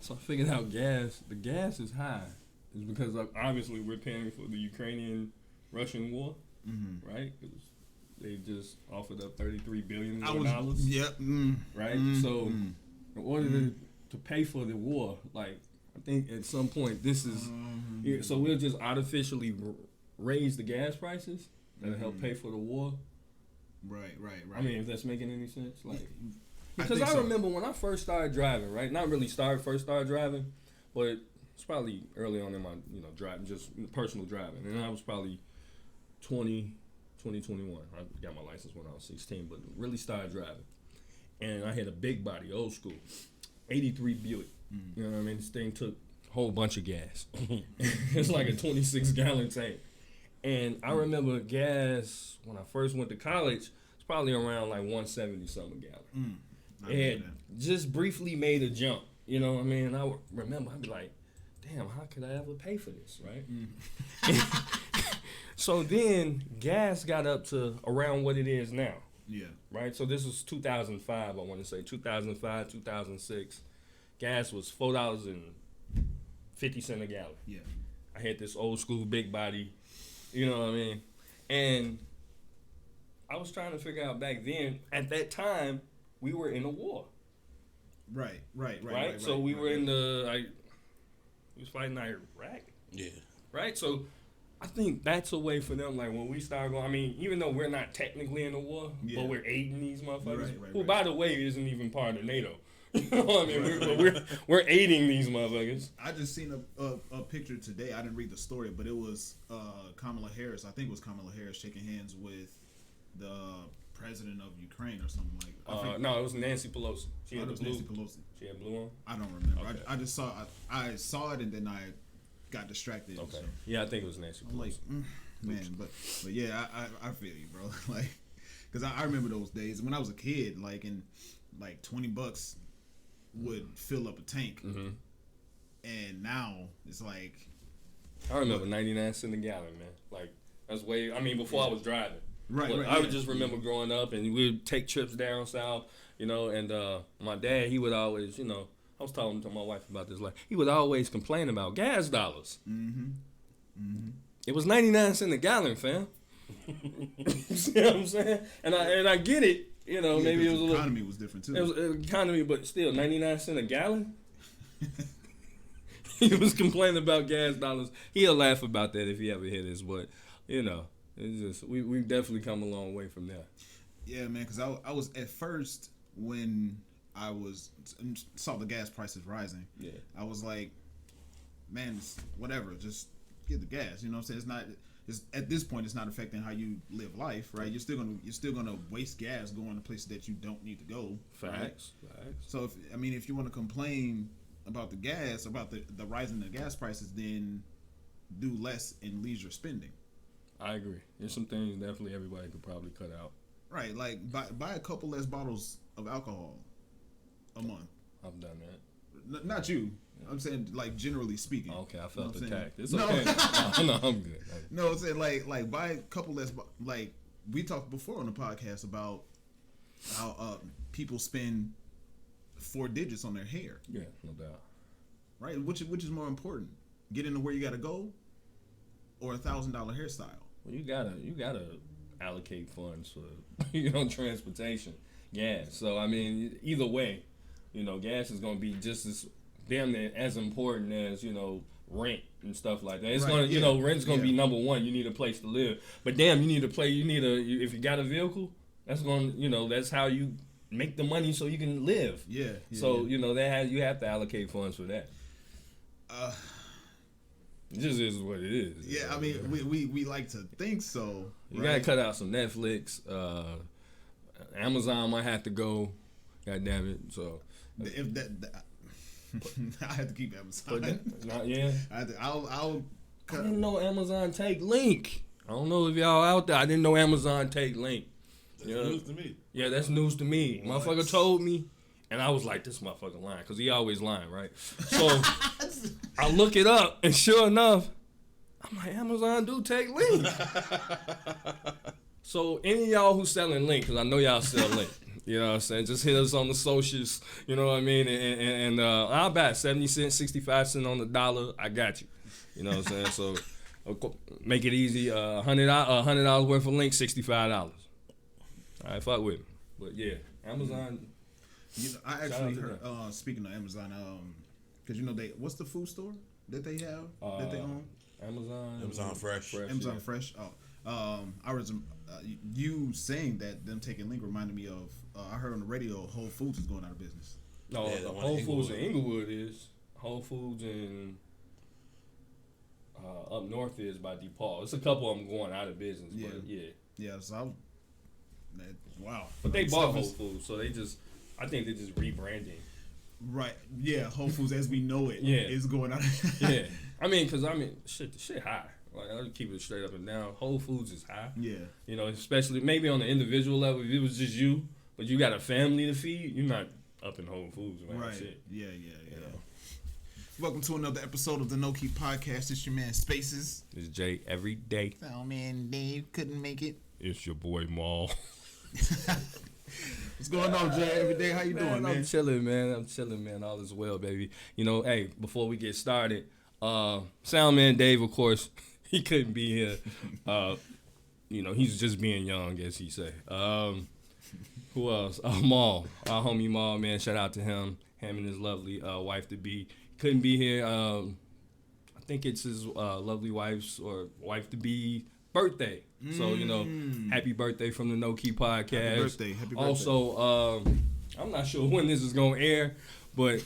So I figured out gas. The gas is high. It's because obviously we're paying for the Ukrainian-Russian war, right? 'Cause they just offered up $33 billion. Yeah. Right? So in order to pay for the war, like, I think at some point this is... so we'll just artificially raise the gas prices that'll help pay for the war. Right. I mean, if that's making any sense. Like, because I remember when I first started driving, right? Not really first started driving, but it's probably early on in my, driving, just personal driving. And I was probably 21. I got my license when I was 16, but really started driving. And I had a big body, old school, 83 Buick. You know what I mean? This thing took a whole bunch of gas. It's like a 26-gallon tank. And I remember gas, when I first went to college, it's probably around like 170 something a gallon. It had just briefly made a jump. You know what I mean? And I remember, I'd be like, damn, how could I ever pay for this, right? So then gas got up to around what it is now. Yeah. Right? So this was 2005, I want to say. 2005, 2006. Gas was $4.50 a gallon. Yeah. I had this old school big body, you know what I mean? And I was trying to figure out back then, at that time, we were in a war. Right. So we were in we was fighting Iraq. Yeah. Right? So I think that's a way for them, like when we start going, I mean, even though we're not technically in a war, but we're aiding these motherfuckers, who by the way isn't even part of NATO. You know what I mean? We're aiding these motherfuckers. I just seen a picture today. I didn't read the story, but it was Kamala Harris. I think it was Kamala Harris shaking hands with the president of Ukraine or something like that. No, it was Nancy Pelosi. She had Nancy Pelosi. She had blue on? I don't remember. Okay. I just I saw it and then I got distracted. Okay. So. Yeah, I think it was Nancy Pelosi. I'm like, man, but yeah, I feel you, bro. Like, because I remember those days when I was a kid, like, and like $20 would fill up a tank, and now it's like, I remember 99 cents a gallon, man. Like, that's way. I mean, before I was driving. Right. I would just remember growing up, and we'd take trips down south, and my dad, he would always, I was talking to my wife about this, like, he would always complain about gas dollars. It was 99 cents a gallon, fam. You see what I'm saying? And I get it. Maybe it was a little. The economy was different too. It was economy, but still, 99 cents a gallon. He was complaining about gas dollars. He'll laugh about that if he ever hear this, but it's just we've definitely come a long way from there. Yeah, man. Because I was at first when I saw the gas prices rising. Yeah, I was like, man, whatever, just get the gas. You know what I'm saying? It's at this point, it's not affecting how you live life, right? You're still gonna waste gas going to places that you don't need to go. Facts. So if you want to complain about the gas, about the rise in the gas prices, then do less in leisure spending. I agree. There's some things definitely everybody could probably cut out. Right, like buy a couple less bottles of alcohol a month. I've done that. Not you. I'm saying, like, generally speaking. Okay, I felt attacked. It's no. okay. No, I'm good. No, I'm saying like buy a couple less. Like we talked before on the podcast about how people spend 4 digits on their hair. Yeah, no doubt. Right, which is more important, getting to where you got to go, or $1,000 hairstyle? Well, you gotta allocate funds for transportation, gas. So I mean, either way, gas is gonna be just as damn near as important as rent and stuff like that. It's gonna rent's gonna be number one. You need a place to live, but damn, if you got a vehicle, that's gonna that's how you make the money so you can live. Yeah. So you have to allocate funds for that. It just is what it is. Yeah, I mean, we like to think so. You gotta cut out some Netflix. Amazon might have to go. God damn it! So if that I have to keep Amazon. I'll cut. I didn't know Amazon take Link. I don't know if y'all out there. I didn't know Amazon take Link. That's news to me. Yeah, that's news to me. What? Motherfucker told me. And I was like, this motherfucker lying, because he always lying, right? So I look it up, and sure enough, I'm like, Amazon do take Link. So any of y'all who selling Link, because I know y'all sell Link, You know what I'm saying? Just hit us on the socials. You know what I mean? And I'll bet 70 cents, 65 cents on the dollar. I got you. You know what I'm saying? So make it easy. $100 worth of links, $65. All right, fuck with me. But yeah, Amazon. You know, I actually heard. Speaking of Amazon, because you know what's the food store that they have that they own? Amazon Fresh. Amazon Fresh. I was you saying that them taking link reminded me of. I heard on the radio Whole Foods is going out of business. No, Yeah, Whole Foods in Inglewood is. Whole Foods in up north is by DePaul. It's a couple of them going out of business. Yeah, but yeah. Yeah. So wow. But they bought Whole Foods, so I think they're just rebranding. Right. Yeah. Whole Foods as we know it is going out. Yeah. Shit, the shit high. Like, I'll keep it straight up and down. Whole Foods is high. Yeah. You know, especially maybe on the individual level. If it was just you, but you got a family to feed, you're not up in Whole Foods, man. Right. Shit. Yeah. Welcome to another episode of the KNoWKi podcast. It's your man Spaces. It's Jay every day. Oh man, Dave couldn't make it. It's your boy Maul. What's going on, Jay? Every day, how you doing, man? I'm chilling, man. All is well, baby. You know, hey, before we get started, Soundman Dave, of course, he couldn't be here. You know, he's just being young, as he say. Who else? Maul, our homie Maul, man. Shout out to him and his lovely wife to be. Couldn't be here. I think it's his lovely wife's or wife to be birthday. So, you know, happy birthday from the KNoWKi podcast. Happy birthday. Also, I'm not sure when this is going to air, but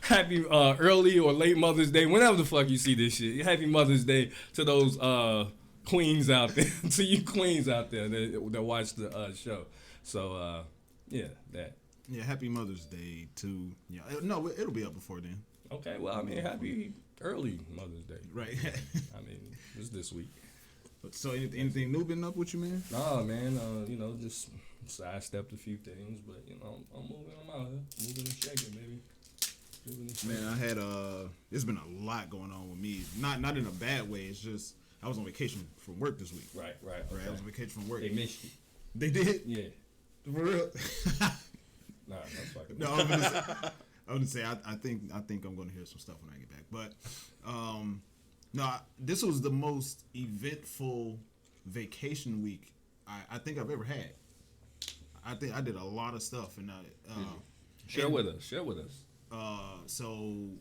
happy early or late Mother's Day, whenever the fuck you see this shit. Happy Mother's Day to those queens out there, to you queens out there that watch the show. So, yeah, that. Yeah, happy Mother's Day to, no, it'll be up before then. Okay, well, I mean, happy early Mother's Day. Right. I mean, it's this week. So anything new been up with you, man? Nah, man, you know, just sidestepped a few things, but, you know, I'm moving, I'm out here. Moving and shaking, baby. Man, I had, there's been a lot going on with me. Not in a bad way, it's just, I was on vacation from work this week. Right. Okay. Right, I was on vacation from work. They missed you. They did? Yeah. For real? Nah, that's fucking. No, I would say I think I'm gonna hear some stuff when I get back. But no, this was the most eventful vacation week I think I've ever had. I think I did a lot of stuff, and share with us. So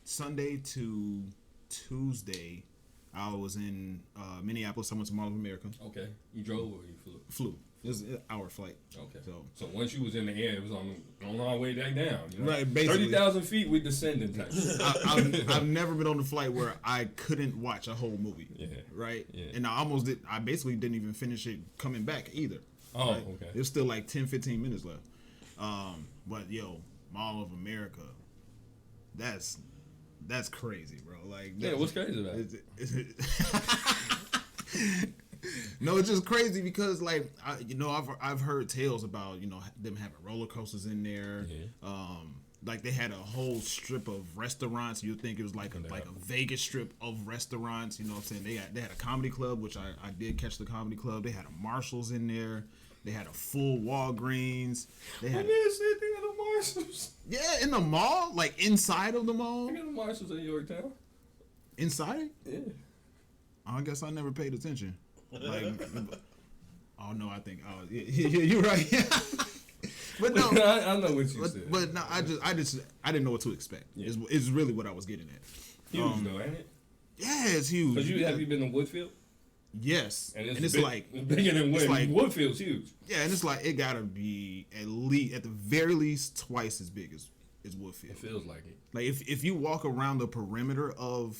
Sunday to Tuesday, I was in Minneapolis. I went to Mall of America. Okay, you drove or you Flew. It was an hour flight. Okay. So once you was in the air, it was on our way back down. You know? Right, basically. 30,000 feet, we descending type. I've never been on a flight where I couldn't watch a whole movie. Yeah. Right? Yeah. And I basically didn't even finish it coming back either. Oh, right? okay. There's still like 10, 15 minutes left. But Mall of America, that's crazy, bro. Like, what's crazy about it? No, it's just crazy because I've heard tales about them having roller coasters in there. Yeah. Like they had a whole strip of restaurants. You'd think it was like a Vegas strip of restaurants. You know what I'm saying? They had a comedy club, which I did catch the comedy club. They had a Marshalls in there. They had a full Walgreens. They had the Marshalls. Yeah, in the mall, like inside of the mall. They got the Marshalls in Yorktown. Inside? Yeah. I guess I never paid attention. Like, oh no, you're right. But no, I know what you said. But no, I didn't know what to expect. Yeah. Is really what I was getting at. Huge though, ain't it? Yeah, it's huge. Have you been to Woodfield? Yes, and it's bigger than Woodfield. Like, Woodfield's huge. Yeah, and it's like it gotta be at the very least twice as big as Woodfield. It feels like it. Like if you walk around the perimeter of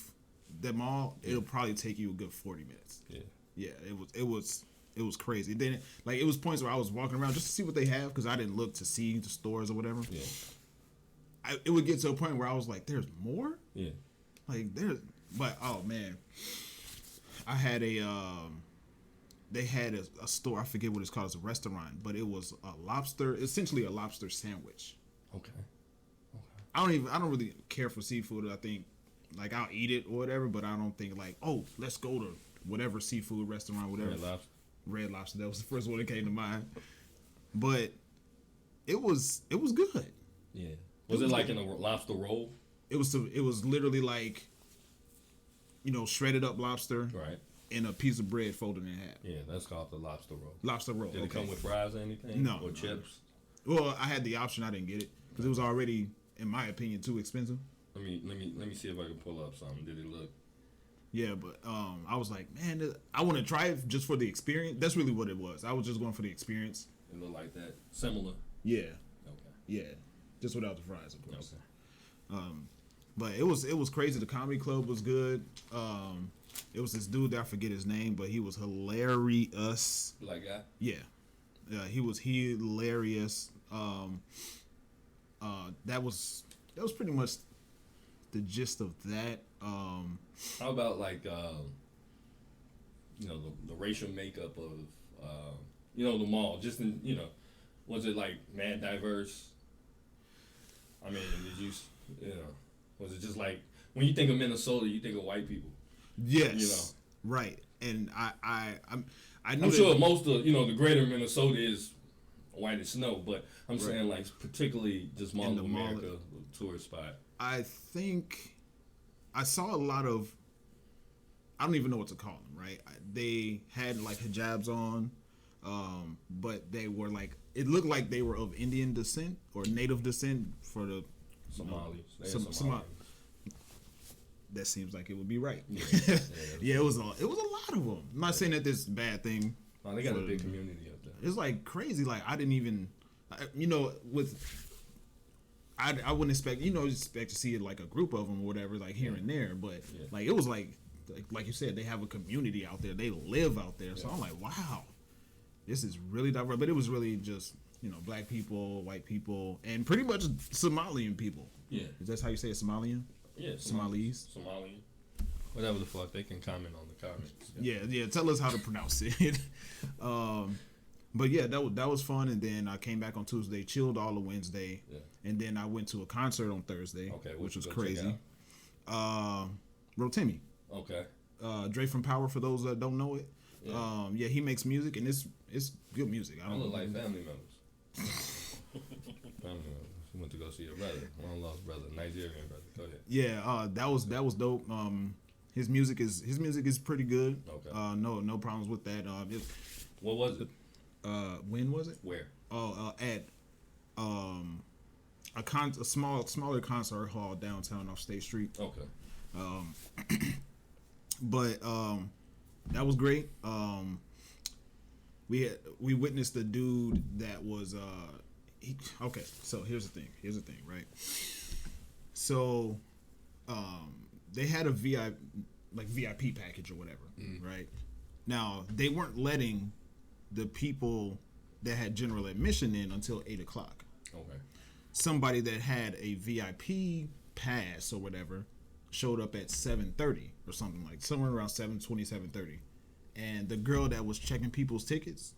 the mall, it'll probably take you a good 40 minutes. Yeah, it was crazy. Then it was points where I was walking around just to see what they have because I didn't look to see the stores or whatever. Yeah, it would get to a point where I was like, "There's more." Yeah, but oh man, I had they had a store. I forget what it's called. It's a restaurant, but it was essentially a lobster sandwich. Okay. I don't really care for seafood. I think like I'll eat it or whatever, but I don't think like, oh, let's go to whatever seafood restaurant, whatever. Red Lobster. Red Lobster. That was the first one that came to mind. But it was good. Yeah. Was it like in a lobster roll? It was literally like, shredded up lobster. Right. And a piece of bread folded in half. Yeah, that's called the lobster roll. Lobster roll. Did it come with fries or anything? No. Or chips? Well, I had the option. I didn't get it because it was already, in my opinion, too expensive. Let me see if I can pull up something. Did it look? Yeah, but I was like, man, I want to try it just for the experience. That's really what it was. I was just going for the experience. It looked like that. Similar. Yeah. Okay. Yeah, just without the fries, of course. Okay. But it was crazy. The comedy club was good. It was this dude that I forget his name, but he was hilarious. Black guy? Yeah. He was hilarious. That was pretty much the gist of that. How about like the racial makeup of the mall? Just in was it like mad diverse? I mean, did you was it just like when you think of Minnesota, you think of white people? Yes. Right. And I'm sure most of the greater Minnesota is white as snow, but I'm saying like particularly just Mall of America tourist spot. I think I saw a lot of, I don't even know what to call them, right? They had like hijabs on, but they were like, it looked like they were of Indian descent or native descent for the Somalis. Somali. That seems like it would be right. Yeah, yeah, it was a lot of them. I'm not saying that this is a bad thing. No, they got a big community up there. It's like crazy. Like I didn't even, I wouldn't expect, expect to see it like a group of them or whatever, like here and there. But like it was like you said, they have a community out there. They live out there. So I'm like, wow, this is really diverse. But it was really just black people, white people, and pretty much Somalian people. Yeah, is that how you say it, Somalian? Yeah, Somalis. Somalian. Whatever the fuck, they can comment on the comments. Yeah. Tell us how to pronounce it. But yeah, that was fun. And then I came back on Tuesday, chilled all of Wednesday, and then I went to a concert on Thursday, which was crazy. Rotimi. Okay. Dre from Power, for those that don't know it. Yeah, he makes music, and it's good music. I look like family members. Family members. We went to go see your brother, long lost brother, Nigerian brother. Go ahead. Yeah, that was dope. His music is pretty good. Okay. No problems with that. What was it? When was it? Where? At a smaller concert hall downtown off State Street. Okay. But that was great. We witnessed a dude that was okay. So here's the thing, right? So they had a VIP package or whatever, right? Now they weren't letting the people that had general admission in until 8:00. Okay. Somebody that had a VIP pass or whatever showed up at 7:30 or something, like somewhere around 7:20, 7:30, and the girl that was checking people's tickets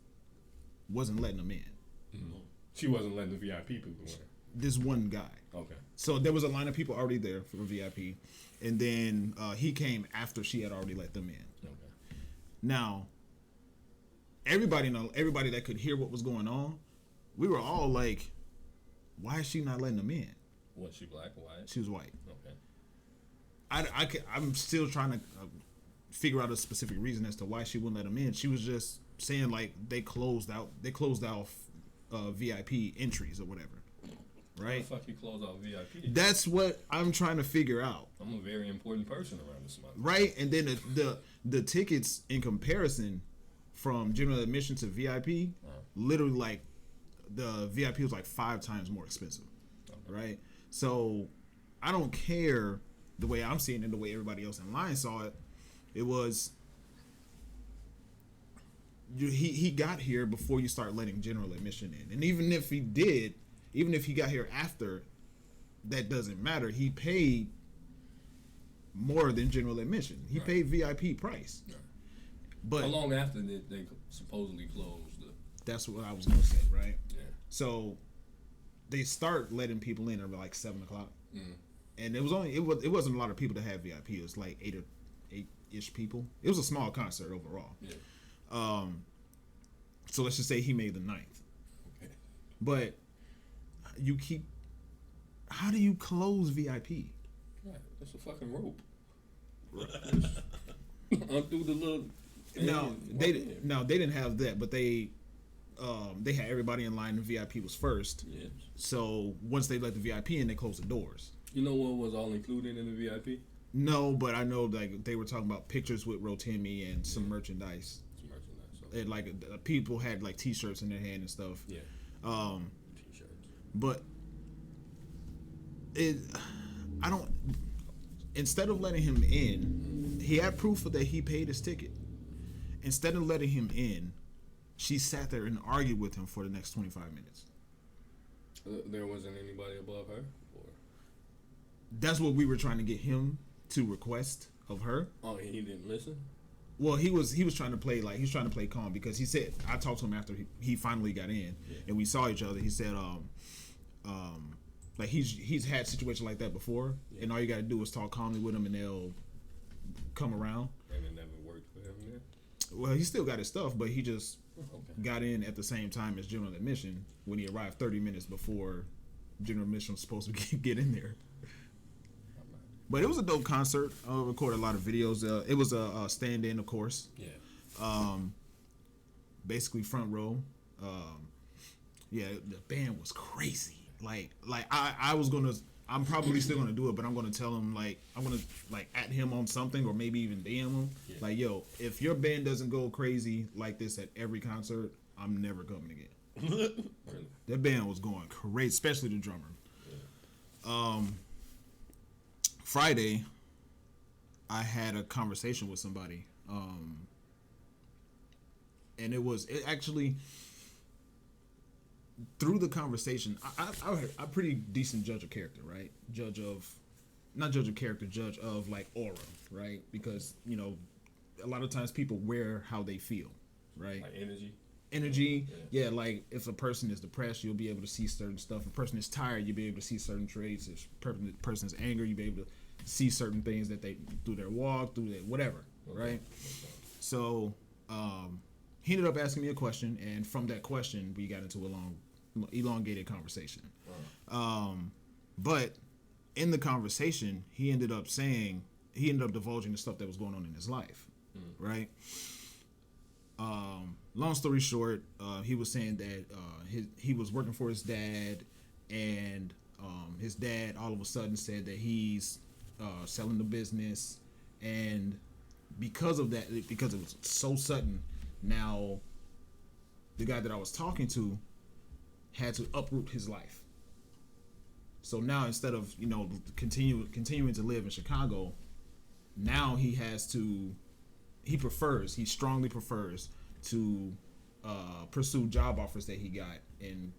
wasn't letting them in. Mm-hmm. She wasn't letting the VIP people in. This one guy. Okay. So there was a line of people already there for VIP, and then he came after she had already let them in. Okay. Now, everybody that could hear what was going on, we were all like, "Why is she not letting them in?" Was she black or white? She was white. Okay. I'm still trying to figure out a specific reason as to why she wouldn't let them in. She was just saying like they closed out VIP entries or whatever. Right? How the fuck you close out VIP? That's what I'm trying to figure out. I'm a very important person around this month. Right? And then the tickets in comparison from general admission to VIP, literally like the VIP was like 5 times more expensive. Okay. Right? So I don't care the way I'm seeing it, the way everybody else in line saw it. It was he got here before you start letting general admission in. And even if he got here after, that doesn't matter. He paid more than general admission. He paid VIP price. Right. But how long after they supposedly closed? That's what I was gonna say, right? Yeah. So they start letting people in at like 7:00, mm-hmm. and it wasn't a lot of people that had VIP. It was like 8-ish people. It was a small concert overall. Yeah. So let's just say he made the 9th. Okay. But how do you close VIP? Right. That's a fucking rope. Undo the little. No, they didn't have that, but they had everybody in line. The VIP was first. Yes. So once they let the VIP in, they closed the doors. You know what was all included in the VIP? No, but I know like they were talking about pictures with Rotimi and some merchandise. So. And like people had like T-shirts in their hand and stuff. Yeah. T-shirts. But instead of letting him in, he had proof that he paid his ticket. Instead of letting him in, she sat there and argued with him for the next 25 minutes. There wasn't anybody above her? Or? That's what we were trying to get him to request of her. Oh, he didn't listen? Well, he was trying to play calm because he said, I talked to him after he finally got in and we saw each other. He said like he's had situations like that before, and all you got to do is talk calmly with him and they'll come around. And it never worked for him then? Well, he still got his stuff, but he just got in at the same time as general admission when he arrived 30 minutes before general admission was supposed to get in there. But it was a dope concert. I recorded a lot of videos. It was a stand-in, of course. Yeah. Basically front row. The band was crazy. Like I'm probably still gonna do it, but I'm gonna tell him I'm gonna at him on something or maybe even DM him. Yeah. Like, yo, if your band doesn't go crazy like this at every concert, I'm never coming again. Really? That band was going crazy, especially the drummer. Yeah. Friday, I had a conversation with somebody, and it actually. Through the conversation, I'm a pretty decent judge of character, right? Judge of like aura, right? Because, a lot of times people wear how they feel, right? Like energy. Yeah, like if a person is depressed, you'll be able to see certain stuff. If a person is tired, you'll be able to see certain traits. If a person's anger, you'll be able to see certain things that they, through their walk, through their whatever, right? Okay. So, he ended up asking me a question, and from that question, we got into a elongated conversation. Wow. But in the conversation, he ended up divulging the stuff that was going on in his life, right? Long story short, he was saying that he was working for his dad, and his dad all of a sudden said that he's selling the business, and because of that, because it was so sudden, now the guy that I was talking to had to uproot his life. So now instead of continuing to live in Chicago, now he strongly prefers to pursue job offers that he got in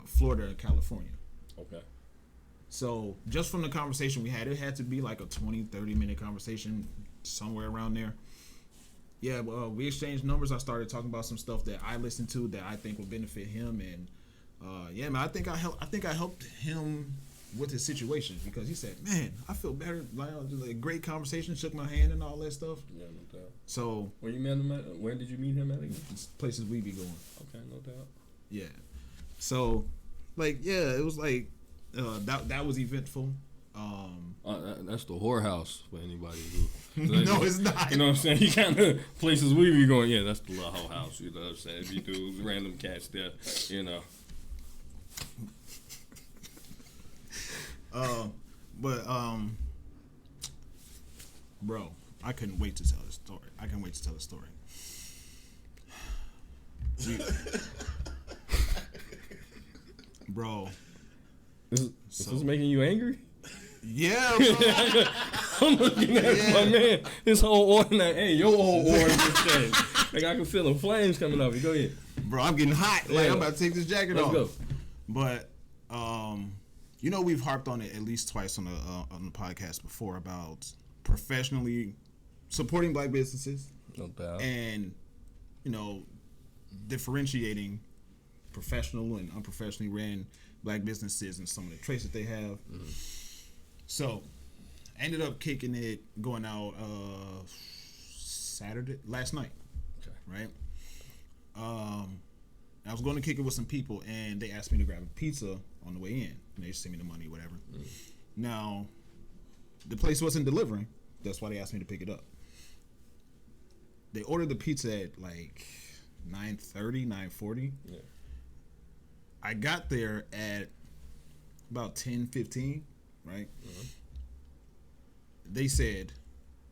Florida and California. Okay. So just from the conversation we had, it had to be like a 20-30 minute conversation, somewhere around there. Yeah, we exchanged numbers. I started talking about some stuff that I listened to that I think would benefit him, and man, I think I helped him with his situation, because he said, "Man, I feel better." Like a great conversation, shook my hand and all that stuff. Yeah, no doubt. So where you met him at? Where did you meet him at again? Places we be going. Okay, no doubt. Yeah. So, it was like that was eventful. That's the whorehouse for anybody who. No, it's not. You know what I'm saying? You kind of places we be going. Yeah, that's the little whole house. You know what I'm saying? You do random cats there. Bro, I couldn't wait to tell the story. Bro. Is this making you angry? Yeah, bro. I'm looking at my man. His whole order. Hey, your whole order just changed. Like, I can feel the flames coming up. Go ahead. Bro, I'm getting hot. I'm about to take this jacket off. Let's go. But, we've harped on it at least twice on the podcast before about professionally supporting black businesses. No doubt. And, differentiating professional and unprofessionally ran black businesses and some of the traits that they have. Mm-hmm. So, I ended up kicking it, going out last night. Okay. Right? I was going to kick it with some people, and they asked me to grab a pizza on the way in. And they sent me the money, whatever. Now, the place wasn't delivering. That's why they asked me to pick it up. They ordered the pizza at like 9:30, 9:40. Yeah. I got there at about 10:15, right? Mm-hmm. They said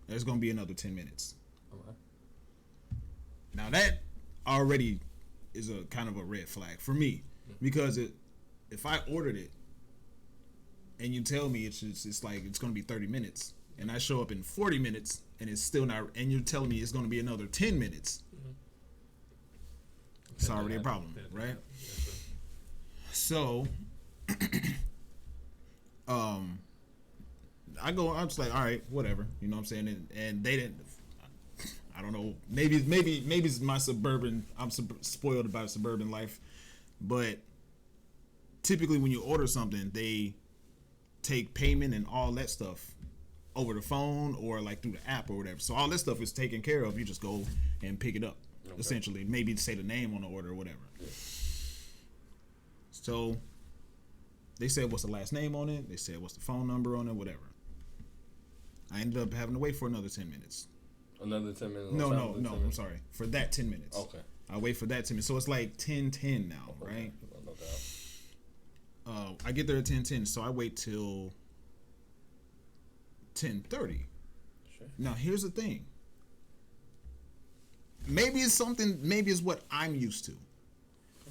there's going to be another 10 minutes. Okay. Now that already is a kind of a red flag for me, because if I ordered it and you tell me it's like it's going to be 30 minutes and I show up in 40 minutes and it's still not, and you're telling me it's going to be another 10 minutes, it's already a problem, right? So I'm just like, all right, whatever, you know what I'm saying? And they didn't, I don't know, maybe it's my I'm spoiled about suburban life, but typically when you order something, they take payment and all that stuff over the phone or like through the app or whatever. So all that stuff is taken care of. You just go and pick it up, essentially. Maybe say the name on the order or whatever. Yeah. So they said, what's the last name on it? They said, what's the phone number on it? Whatever. I ended up having to wait for another 10 minutes. Another 10 minutes? No, I'm sorry. For that 10 minutes. Okay. I wait for that 10 minutes. So it's like 10:10 now, right? I get there at 10:10, so I wait till 10:30. Sure. Now, here's the thing. Maybe it's what I'm used to.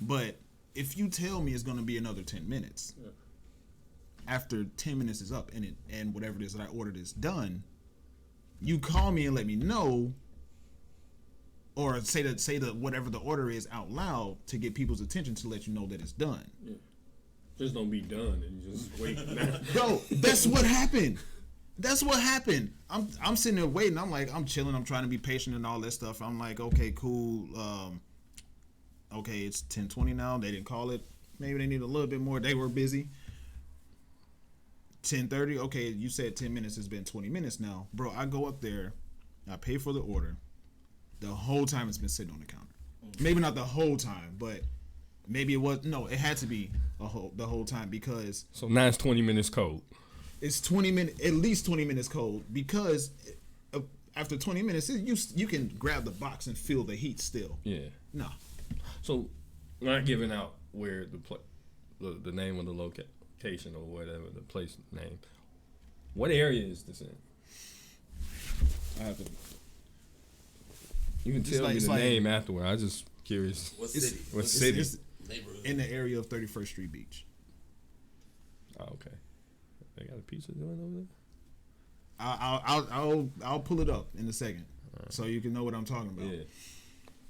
But if you tell me it's going to be another 10 minutes, after 10 minutes is up and whatever it is that I ordered is done, you call me and let me know, or say that whatever the order is out loud to get people's attention to let you know that it's done. Yeah. Just don't be done and just wait. Bro, that's what happened. I'm sitting there waiting. I'm like, I'm chilling. I'm trying to be patient and all that stuff. I'm like, okay, cool. Okay, it's 10:20 now. They didn't call it. Maybe they need a little bit more. They were busy. 10:30. Okay, you said 10 minutes. It's been 20 minutes now. Bro, I go up there. I pay for the order. The whole time it's been sitting on the counter. Maybe not the whole time, but maybe it was. No, it had to be the whole time, because. So now it's 20 minutes cold. It's 20 minutes, at least 20 minutes cold, because after 20 minutes, you can grab the box and feel the heat still. Yeah. No. So, not giving out where the name of the location or whatever, the place name. What area is this in? I have to. You can tell me the name afterward. I'm just curious. What city? What city? It's in the area of 31st Street Beach. Oh, okay. They got a pizza doing over there? I'll pull it up in a second, so you can know what I'm talking about. Yeah.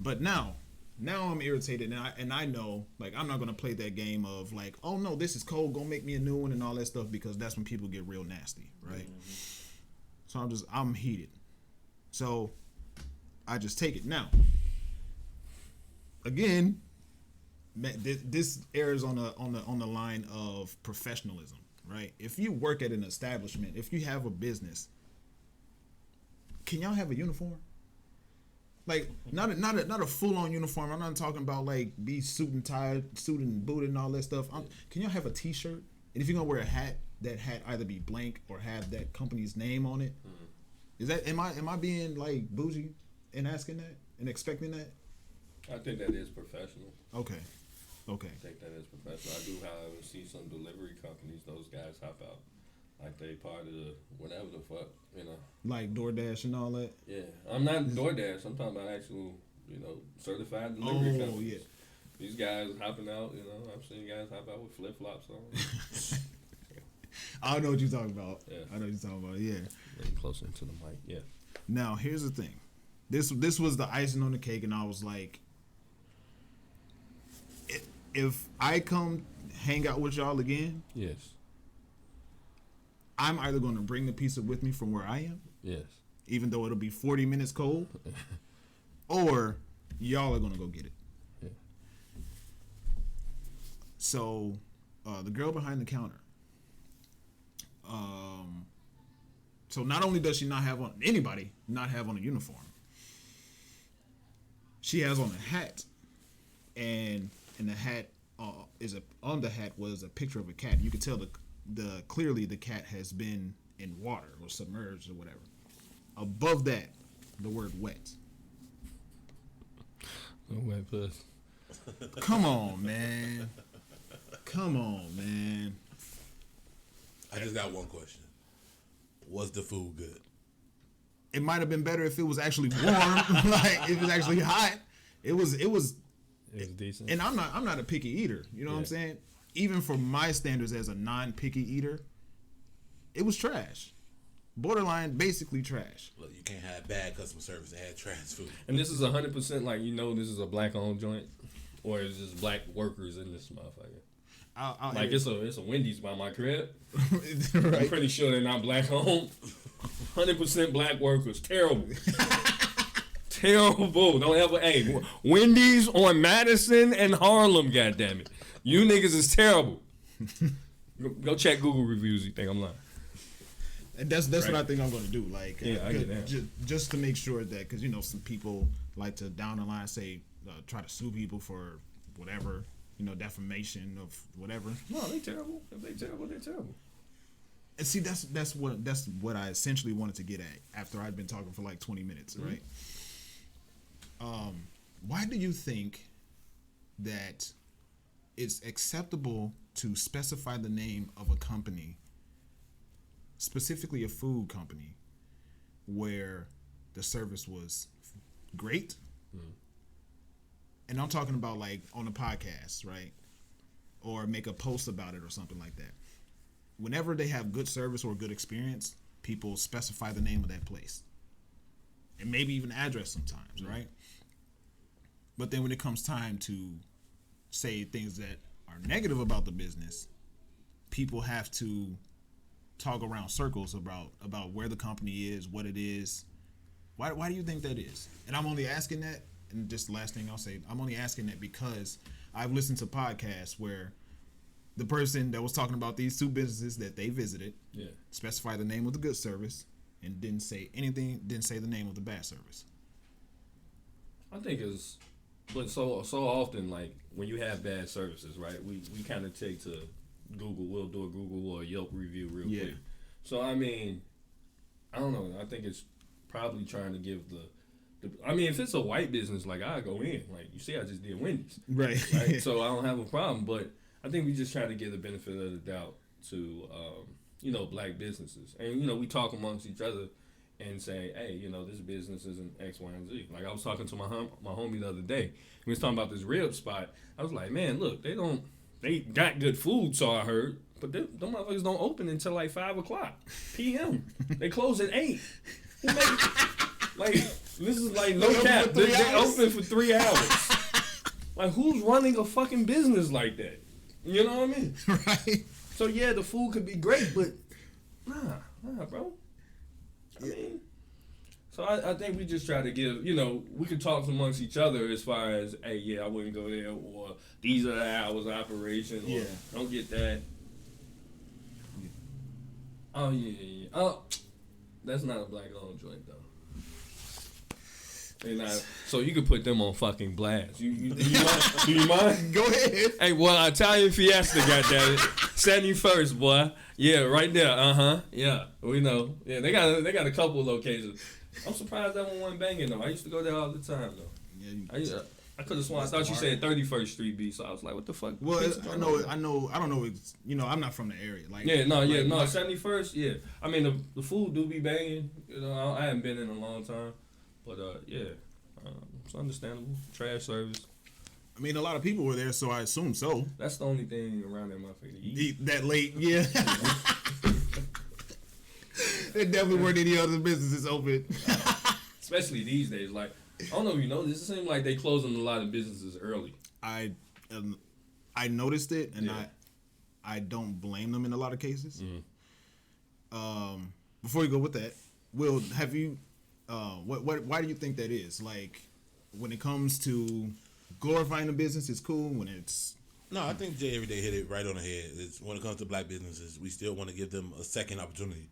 But now I'm irritated, and I know, like, I'm not gonna play that game of like, oh no, this is cold, go make me a new one and all that stuff, because that's when people get real nasty, right? Mm-hmm. So I'm heated. So I just take it. Now, again, this errs on the line of professionalism. Right? If you work at an establishment, if you have a business, can y'all have a uniform? Like, not a full on uniform. I'm not talking about like be suit and booted and all that stuff. Can y'all have a T-shirt? And if you're gonna wear a hat, that hat either be blank or have that company's name on it. Is that am I being like bougie in asking that and expecting that? I think that is professional. Okay. I think that is professional. I do, however, see some delivery companies, those guys hop out like they part of the whatever the fuck, you know. Like DoorDash and all that? Yeah. I'm not DoorDash. I'm talking about actual, certified delivery companies. Yeah. These guys hopping out, I've seen guys hop out with flip-flops on. I know what you're talking about. Yeah. I know what you're talking about, yeah. Getting closer to the mic, yeah. Now, here's the thing. This was the icing on the cake, and I was like, if I come hang out with y'all again, yes, I'm either going to bring the pizza with me from where I am, yes, even though it'll be 40 minutes cold, or y'all are going to go get it. Yeah. So, the girl behind the counter, so not only does she not have on a uniform, she has on a hat and the hat on the hat was a picture of a cat. You could tell the clearly the cat has been in water or submerged or whatever. Above that, the word wet. Wet puss. Come on, man. Come on, man. I just got one question. Was the food good? It might have been better if it was actually warm, like it was actually hot. It was decent. And I'm not a picky eater. You know what I'm saying? Even for my standards as a non-picky eater, it was trash. Borderline, basically trash. Look, you can't have bad customer service and have trash food. And this is 100% like, this is a black-owned joint, or it's just black workers in this motherfucker. Like it's a Wendy's by my crib. Right. I'm pretty sure they're not black-owned. 100% black workers. Terrible. Terrible. Don't ever. Hey, Wendy's on Madison and Harlem. Goddammit, you niggas is terrible. Go check Google reviews. You think I'm lying? And that's right. What I think I'm gonna do. Like, I get that. Just to make sure that, because some people like to down the line say try to sue people for whatever, defamation of whatever. No, they terrible. If they terrible, they're terrible. And see, that's what I essentially wanted to get at after I'd been talking for like 20 minutes, right? Why do you think that it's acceptable to specify the name of a company, specifically a food company, where the service was great? And I'm talking about like on a podcast, right? Or make a post about it or something like that. Whenever they have good service or good experience, people specify the name of that place. And maybe even address sometimes, right? But then when it comes time to say things that are negative about the business, people have to talk around circles about where the company is, what it is. Why do you think that is? And I'm only asking that, and just the last thing I'll say, I'm only asking that because I've listened to podcasts where the person that was talking about these two businesses that they visited specified the name of the good service and didn't say the name of the bad service. I think it's, but so often, like when you have bad services, right? We kind of take to Google. We'll do a Google or a Yelp review real quick. So I mean, I don't know. I think it's probably trying to give the. I mean, if it's a white business, like I go in, like you see, I just did Wendy's, right? So I don't have a problem, but I think we just try to give the benefit of the doubt to black businesses, and we talk amongst each other and say, hey, this business isn't X, Y, and Z. Like I was talking to my homie the other day. We was talking about this rib spot. I was like, man, look, they got good food, so I heard, but them motherfuckers don't open until like 5:00 p.m. They close at 8. Like this is like no cap. They open for 3 hours. Like who's running a fucking business like that? You know what I mean? Right. So yeah, the food could be great, but nah, bro. I mean, so I think we just try to give, we can talk amongst each other as far as, hey, yeah, I wouldn't go there, or these are the hours of operation, or don't get that. Oh, yeah. Oh, that's not a black-owned joint, though. They're not, so you could put them on fucking blast. Do you mind? Go ahead. Hey, boy, Italian Fiesta, goddammit. 71st, boy. Yeah, right there. Yeah, we know. Yeah, they got a couple of locations. I'm surprised that one wasn't banging though. I used to go there all the time though. Yeah, I could have sworn. I thought you said 31st Street B, so I was like, what the fuck? Well, I don't know. I'm not from the area. Like 71st. Yeah, I mean the food do be banging. I haven't been in a long time, but it's understandable. Trash service. I mean, a lot of people were there, so I assume so. That's the only thing around that motherfucker to eat. That late, yeah. There definitely weren't any other businesses open. Especially these days. Like, I don't know if you know this. It seems like they closing a lot of businesses early. I noticed it, and I don't blame them in a lot of cases. Mm-hmm. Before you go with that, Will, have you? Why do you think that is? Like, when it comes to glorifying the business, it's cool. When it's I think Jay every day hit it right on the head. It's when it comes to black businesses, we still want to give them a second opportunity,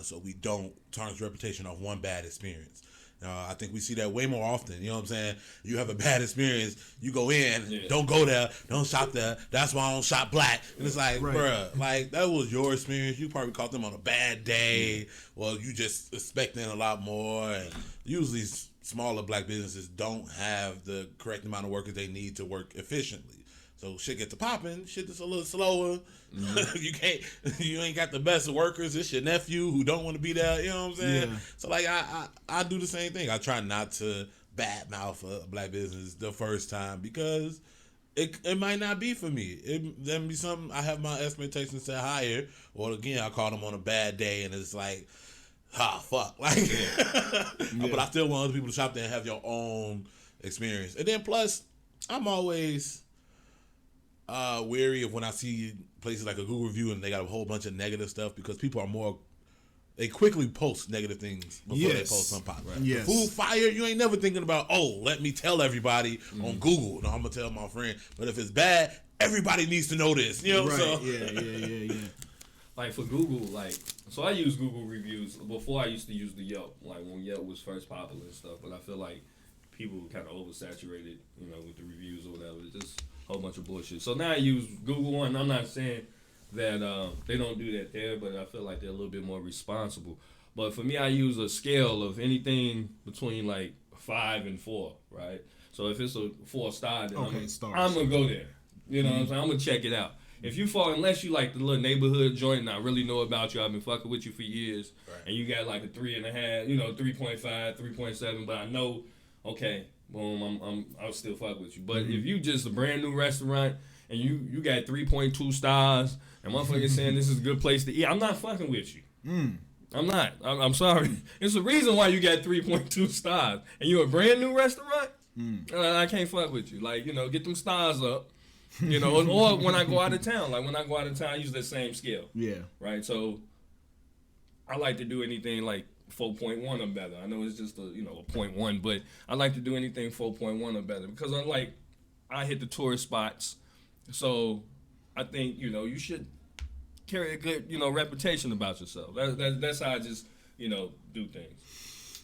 so we don't tarnish reputation off one bad experience. I think we see that way more often. You know what I'm saying? You have a bad experience, you go in, don't go there, don't shop there. That's why I don't shop black. And it's like, bruh, like that was your experience. You probably caught them on a bad day. Well, you just expecting a lot more. And usually smaller black businesses don't have the correct amount of workers they need to work efficiently. So shit gets to popping, shit is a little slower. You ain't got the best workers. It's your nephew who don't want to be there. You know what I'm saying? Yeah. So like I do the same thing. I try not to badmouth a black business the first time because it might not be for me. There be something I have my expectations set higher, or again I call them on a bad day and it's like, fuck, like. But I still want other people to shop there and have your own experience. And then plus, I'm always wary of when I see places like a Google review and they got a whole bunch of negative stuff because people are they quickly post negative things before they post some pop. Right? Yes. Food fire, you ain't never thinking about, let me tell everybody on Google. No, I'm gonna tell my friend. But if it's bad, everybody needs to know this. You know, right? So. Yeah. Like for Google, so I use Google reviews before I used to use the Yelp, like when Yelp was first popular and stuff. But I feel like people kind of oversaturated, with the reviews or whatever. It's just a whole bunch of bullshit. So now I use Google, and I'm not saying that they don't do that there, but I feel like they're a little bit more responsible. But for me, I use a scale of anything between like 5 and 4, right? So if it's a 4-star, then I'm gonna go there. You know what I'm saying? I'm gonna check it out. If you fall, unless you like the little neighborhood joint and I really know about you, I've been fucking with you for years, and you got like a 3.5, 3.5, 3.7, but I know, okay, boom, I'll still fuck with you. But if you just a brand new restaurant and you got 3.2 stars and motherfuckers saying this is a good place to eat, I'm not fucking with you. I'm not. I'm sorry. It's the reason why you got 3.2 stars and you're a brand new restaurant. I can't fuck with you. Like, get them stars up. Or when I go out of town. Like when I go out of town, I use that same scale. Yeah. Right. So I like to do anything like 4.1 or better. I know it's just a 0.1, but I like to do anything 4.1 or better because I hit the tourist spots. So I think you should carry a good reputation about yourself. That's how I just do things.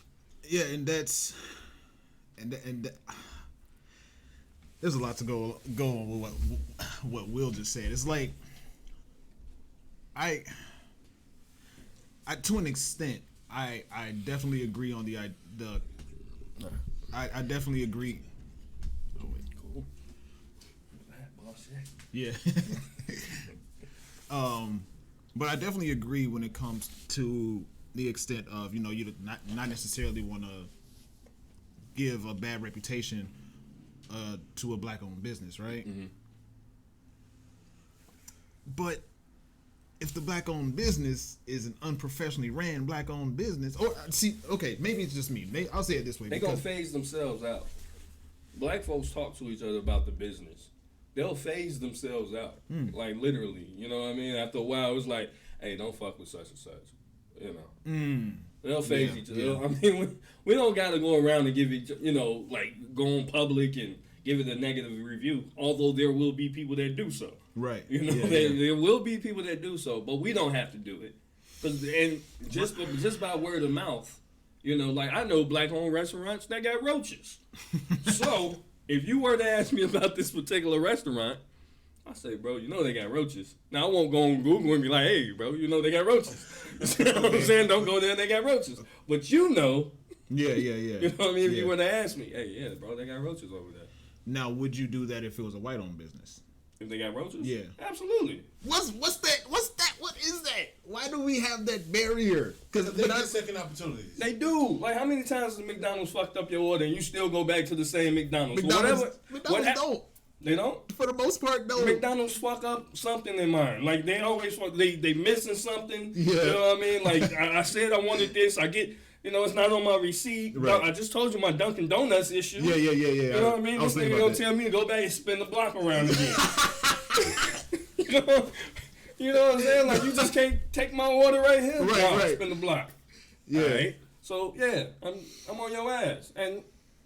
Yeah, and that's and there's a lot to go on with what Will just said. It's like I to an extent I definitely agree on the I definitely agree. Oh wait, cool. Yeah. But I definitely agree when it comes to the extent of you not necessarily want to give a bad reputation to a black-owned business, right? Mm-hmm. But if the black-owned business is an unprofessionally ran black-owned business, or maybe it's just me. I'll say it this way: they gonna phase themselves out. Black folks talk to each other about the business. They'll phase themselves out, like literally. You know what I mean? After a while, it's like, hey, don't fuck with such and such. They'll phase each other. Yeah. I mean, we don't gotta go around and give each, like go on public and give it a negative review. Although there will be people that do so. Right. There will be people that do so, but we don't have to do it. And just by word of mouth, like I know black-owned restaurants that got roaches. So if you were to ask me about this particular restaurant, I say, bro, they got roaches. Now I won't go on Google and be like, hey, bro, they got roaches. You know what I'm saying? Don't go there, they got roaches. But Yeah. You know what I mean? If you were to ask me, hey, yeah, bro, they got roaches over there. Now, would you do that if it was a white-owned business? If they got roaches? Yeah. Absolutely. What's that? What is that? Why do we have that barrier? Because they get second opportunities. They do. Like, how many times has McDonald's fucked up your order and you still go back to the same McDonald's? McDonald's don't. They don't? For the most part, no. McDonald's fuck up something in mine. Like, they always fuck. They missing something. Yeah. You know what I mean? Like, I said I wanted this. I get... it's not on my receipt. Right. I just told you my Dunkin' Donuts issue. Yeah. You know what I mean? This nigga gonna tell me to go back and spin the block around again. You know what I'm saying? Like, you just can't take my order right here. Right. Spin the block. Yeah. All right? So, yeah, I'm on your ass. And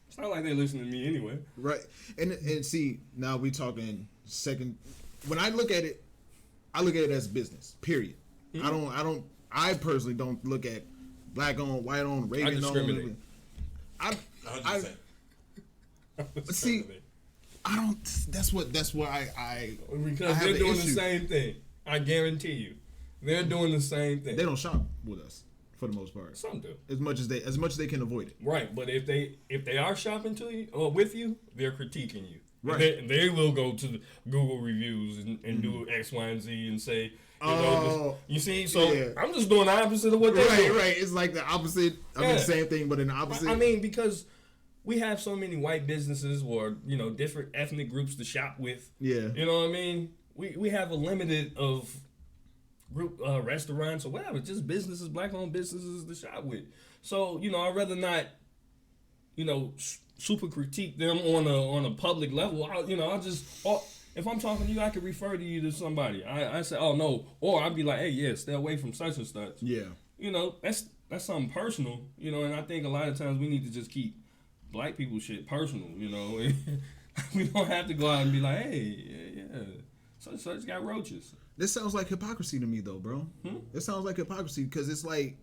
it's not like they listen to me anyway. Right. And see, now we talking second. When I look at it as business, period. Mm-hmm. I personally don't look at black-owned, white-owned, Raven-owned. see. I don't. That's why I because they're doing the same thing. I guarantee you, they're doing the same thing. They don't shop with us for the most part. Some do. As much as they can avoid it. Right, but if they are shopping to you or with you, they're critiquing you. Right. They will go to the Google reviews and do X, Y, and Z and say, you see. So yeah. I'm just doing the opposite of what they do. Right. It's like the opposite. I mean, the same thing, but in the opposite. I mean, because we have so many white businesses or different ethnic groups to shop with. Yeah. You know what I mean? We have a limited of group restaurants or whatever, just businesses, black-owned businesses to shop with. So I'd rather not, super critique them on a public level. I'll just if I'm talking to you, I could refer to you to somebody. I say, oh no, or I'd be like, hey, yeah, stay away from such and such. Yeah. That's something personal. And I think a lot of times we need to just keep black people shit personal. We don't have to go out and be like, hey, yeah, such got roaches. This sounds like hypocrisy to me, though, bro. It sounds like hypocrisy because it's like,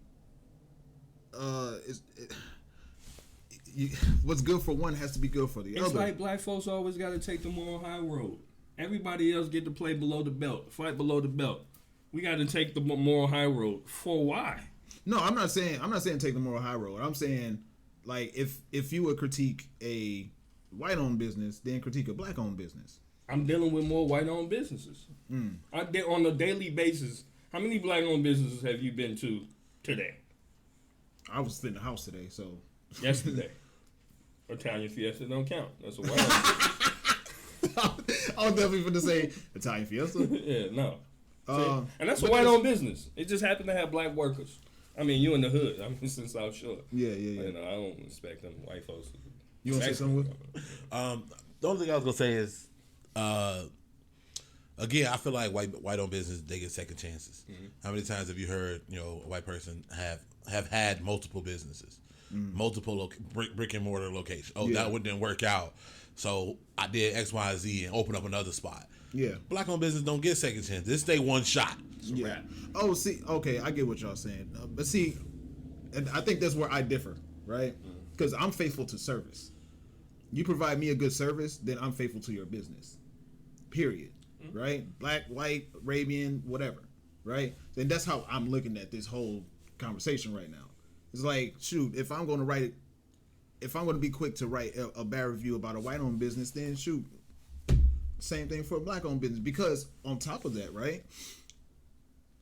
what's good for one has to be good for the other. It's like black folks always got to take the moral high road. Everybody else get to play below the belt, fight below the belt. We got to take the moral high road. For why? No, I'm not saying take the moral high road. I'm saying like if you would critique a white-owned business, then critique a black-owned business. I'm dealing with more white-owned businesses. On a daily basis. How many black-owned businesses have you been to today? I was in the house today, so yesterday. Italian Fiesta don't count. That's a white-owned business. I was definitely going to say Italian Fiesta. Yeah, no. And that's a white-owned business. It just happened to have black workers. I mean, you in the hood. I'm just in South Shore. Yeah. I don't expect them white folks. You want to say something? The only thing I was going to say is, again, I feel like white-owned business, they get second chances. Mm-hmm. How many times have you heard, a white person have had multiple businesses, multiple brick and mortar locations? Oh, that one didn't work out, so I did X, Y, Z and open up another spot. Yeah, black-owned business don't get second chance. This stay one shot. Yeah. Oh, see, okay, I get what y'all saying, but see, and I think that's where I differ, right? Because I'm faithful to service. You provide me a good service, then I'm faithful to your business. Period. Right? Black, white, Arabian, whatever. Right? Then that's how I'm looking at this whole conversation right now. It's like, shoot, if I'm going to be quick to write a bad review about a white-owned business, then shoot, same thing for a black-owned business. Because on top of that, right?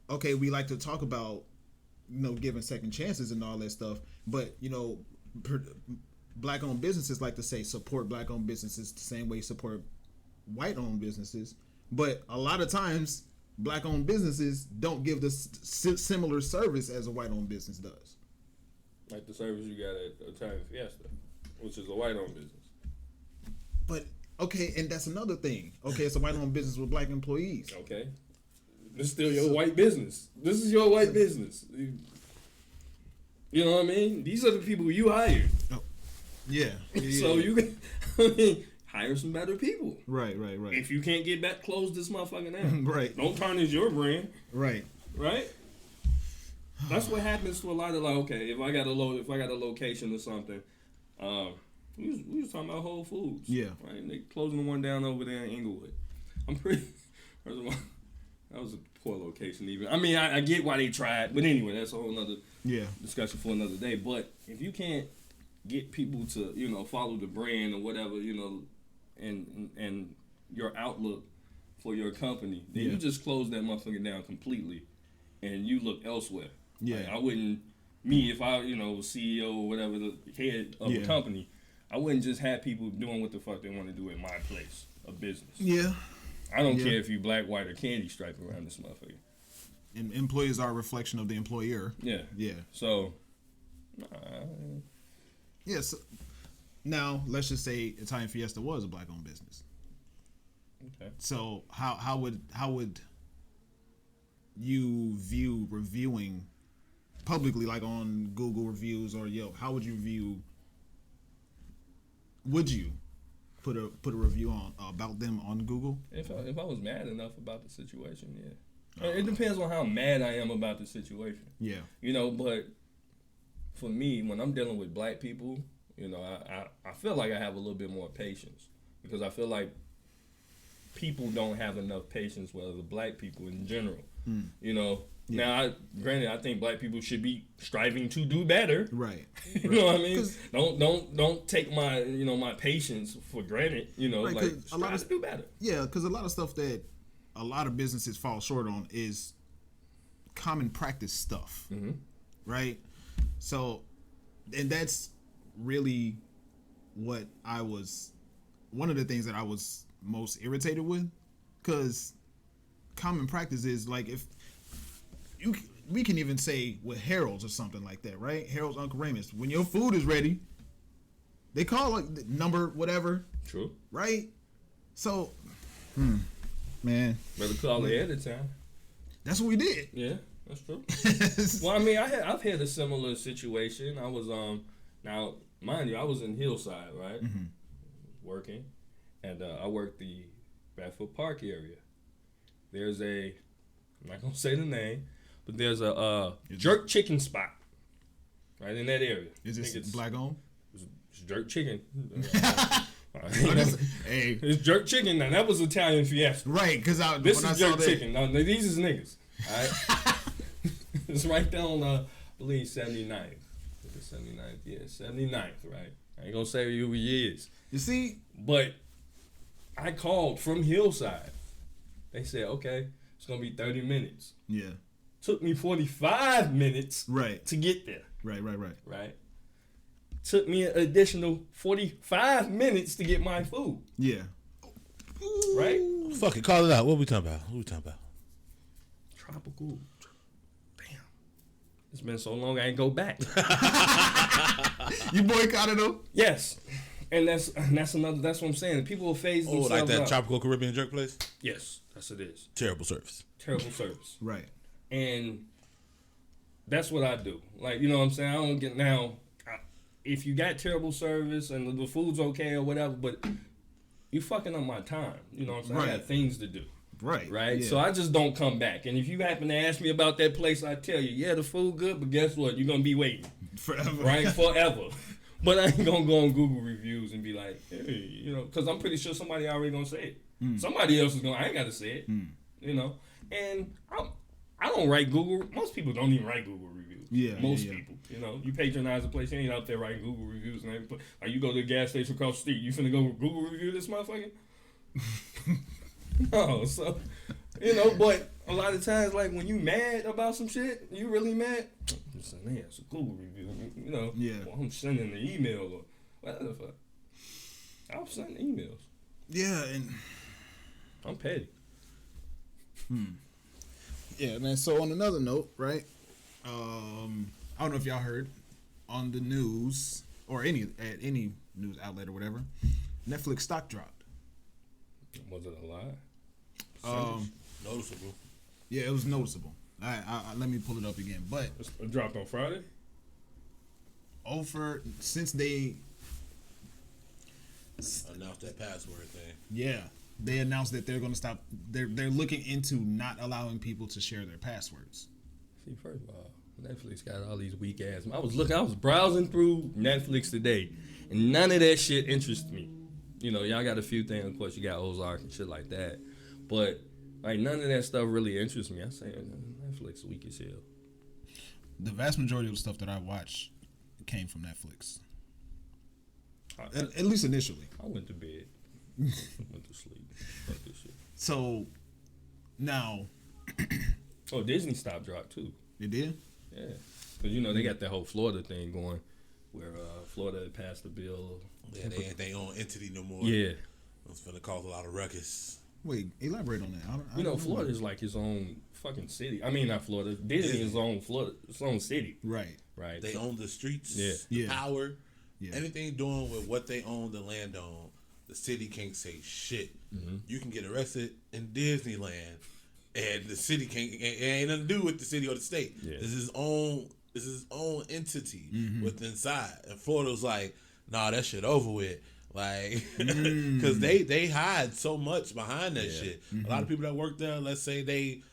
Okay, we like to talk about, giving second chances and all that stuff, but black-owned businesses like to say support black-owned businesses the same way support white-owned businesses, but a lot of times black-owned businesses don't give the similar service as a white-owned business does. Like the service you got at Italian Fiesta, which is a white-owned business. But okay, and that's another thing. Okay, it's a white-owned business with black employees. Okay, this is still your white business. This is your white business. You know what I mean? These are the people you hired. Oh. Yeah. So you hire some better people. Right. If you can't get back, close this motherfucker down. Right. Don't tarnish your brand. Right. That's what happens to a lot of okay, if I got a location or something, we was talking about Whole Foods. Yeah. Right. And they closing the one down over there in Inglewood. First of all, that was a poor location. Even I get why they tried, but anyway, that's a whole other discussion for another day. But if you can't get people to follow the brand or whatever and your outlook for your company, then you just close that motherfucker down completely and you look elsewhere. Yeah. Like, I wouldn't, if I was CEO or whatever, the head of a company, I wouldn't just have people doing what the fuck they want to do in my place of business. Yeah. I don't care if you black, white, or candy stripe around this motherfucker. And employees are a reflection of the employer. Yeah. So yes. Now, let's just say Italian Fiesta was a black-owned business. Okay. So how would you view reviewing publicly, like on Google reviews or Yelp? How would you view? Would you put a review on about them on Google? If I was mad enough about the situation, yeah. It depends on how mad I am about the situation. Yeah. But for me, when I'm dealing with black people You know, I feel like I have a little bit more patience because I feel like people don't have enough patience, whether the black people in general. You know, now granted, I think black people should be striving to do better. Right. You know what I mean? Don't take my my patience for granted. You know, right, like strive to do better. Yeah, because a lot of stuff that a lot of businesses fall short on is common practice stuff. Right. So, and that's really what one of the things that I was most irritated with, because common practice is like, if we can even say with Harold's or something like that, right? Harold's, Uncle Raymond's, when your food is ready, they call like the number whatever. True. Right. So, man, better call ahead of time. That's what we did. Yeah, that's true. Well, I mean, I've had a similar situation. I was now mind you, I was in Hillside, right? Working, and I worked the Bradford Park area. There's I'm not gonna say the name, but there's a jerk chicken spot right in that area. Is this black owned? It's jerk chicken. Hey, it's jerk chicken. Now that was Italian Fiesta, right? Because this is jerk chicken. Now these is niggas. All right, it's right there on I believe 79th. 79th, yeah, 79th, right? I ain't gonna say who he is. You see, but I called from Hillside. They said, okay, it's gonna be 30 minutes. Yeah. Took me 45 minutes to get there. Right. Took me an additional 45 minutes to get my food. Yeah. Right? Fuck it, call it out. What we talking about? Tropical. Damn. It's been so long I ain't go back. You boycotted them? Yes. And that's what I'm saying. People will phase themselves like that out. Tropical Caribbean jerk place? Yes, that's it is. Terrible service. Right. And that's what I do. Like, you know what I'm saying? I don't get now. If you got terrible service and the food's okay or whatever, but you fucking up my time. You know what I'm saying? I got things to do. Right. Yeah. So I just don't come back. And if you happen to ask me about that place, I tell you, yeah, the food good, but guess what? You're gonna be waiting forever. Right? Forever. But I ain't gonna go on Google reviews and be like, hey, you know, because I'm pretty sure somebody already gonna say it. Somebody else is gonna. I ain't gotta say it. You know. And I don't write Google. Most people don't even write Google reviews. Yeah. Most people. You know, you patronize a place, you ain't out there writing Google reviews and everything. Like you go to the gas station across the street, you finna go Google review this motherfucker? No, so you know, but a lot of times, like when you mad about some shit, you really mad. I'm saying, yeah, it's a Google review. You know, well, I'm sending an email or whatever the fuck. I'm sending emails. Yeah, and I'm petty. Yeah, man. So on another note, right? I don't know if y'all heard on the news or any news outlet or whatever. Netflix stock dropped. Was it a lie? Noticeable. Yeah, it was noticeable. I let me pull it up again. But it dropped on Friday. Since they announced that password thing. Yeah, they announced that they're going to stop. They're looking into not allowing people to share their passwords. See, first of all, Netflix got all these weak ass. I was browsing through Netflix today, and none of that shit interests me. You know, y'all got a few things. Of course, you got Ozark and shit like that, but like none of that stuff really interests me. I say Netflix weak as hell. The vast majority of the stuff that I watch came from Netflix. At least initially. I went to bed. Went to sleep. Fuck this shit. So now, Disney stopped drop too. It did? Yeah, because you know they got that whole Florida thing going, where Florida had passed a bill. Yeah, they ain't their own entity no more. Yeah, it's gonna cause a lot of ruckus. Wait, elaborate on that. I don't Florida is like his own fucking city. I mean, not Florida. Disney is its own city. Right. They own the streets. Yeah. The power. Yeah. Anything doing with what they own the land on, the city can't say shit. Mm-hmm. You can get arrested in Disneyland, and the city can't. It ain't nothing to do with the city or the state. Yeah. This is his own entity with inside. And Florida's like, nah, that shit over with. Like, because they hide so much behind that shit. A lot of people that work there, let's say they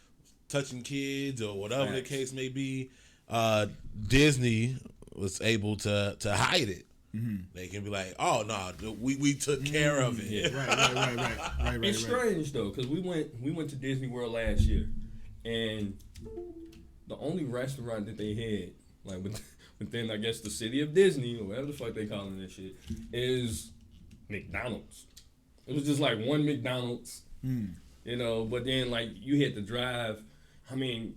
touching kids or whatever the case may be, Disney was able to hide it. They can be like, oh no, we took care of it. Yeah. Right. It's strange though, because we went to Disney World last year, and the only restaurant that they had, like within I guess the city of Disney or whatever the fuck they calling this shit, is McDonald's. It was just like one McDonald's, you know. But then like you had to drive. I mean,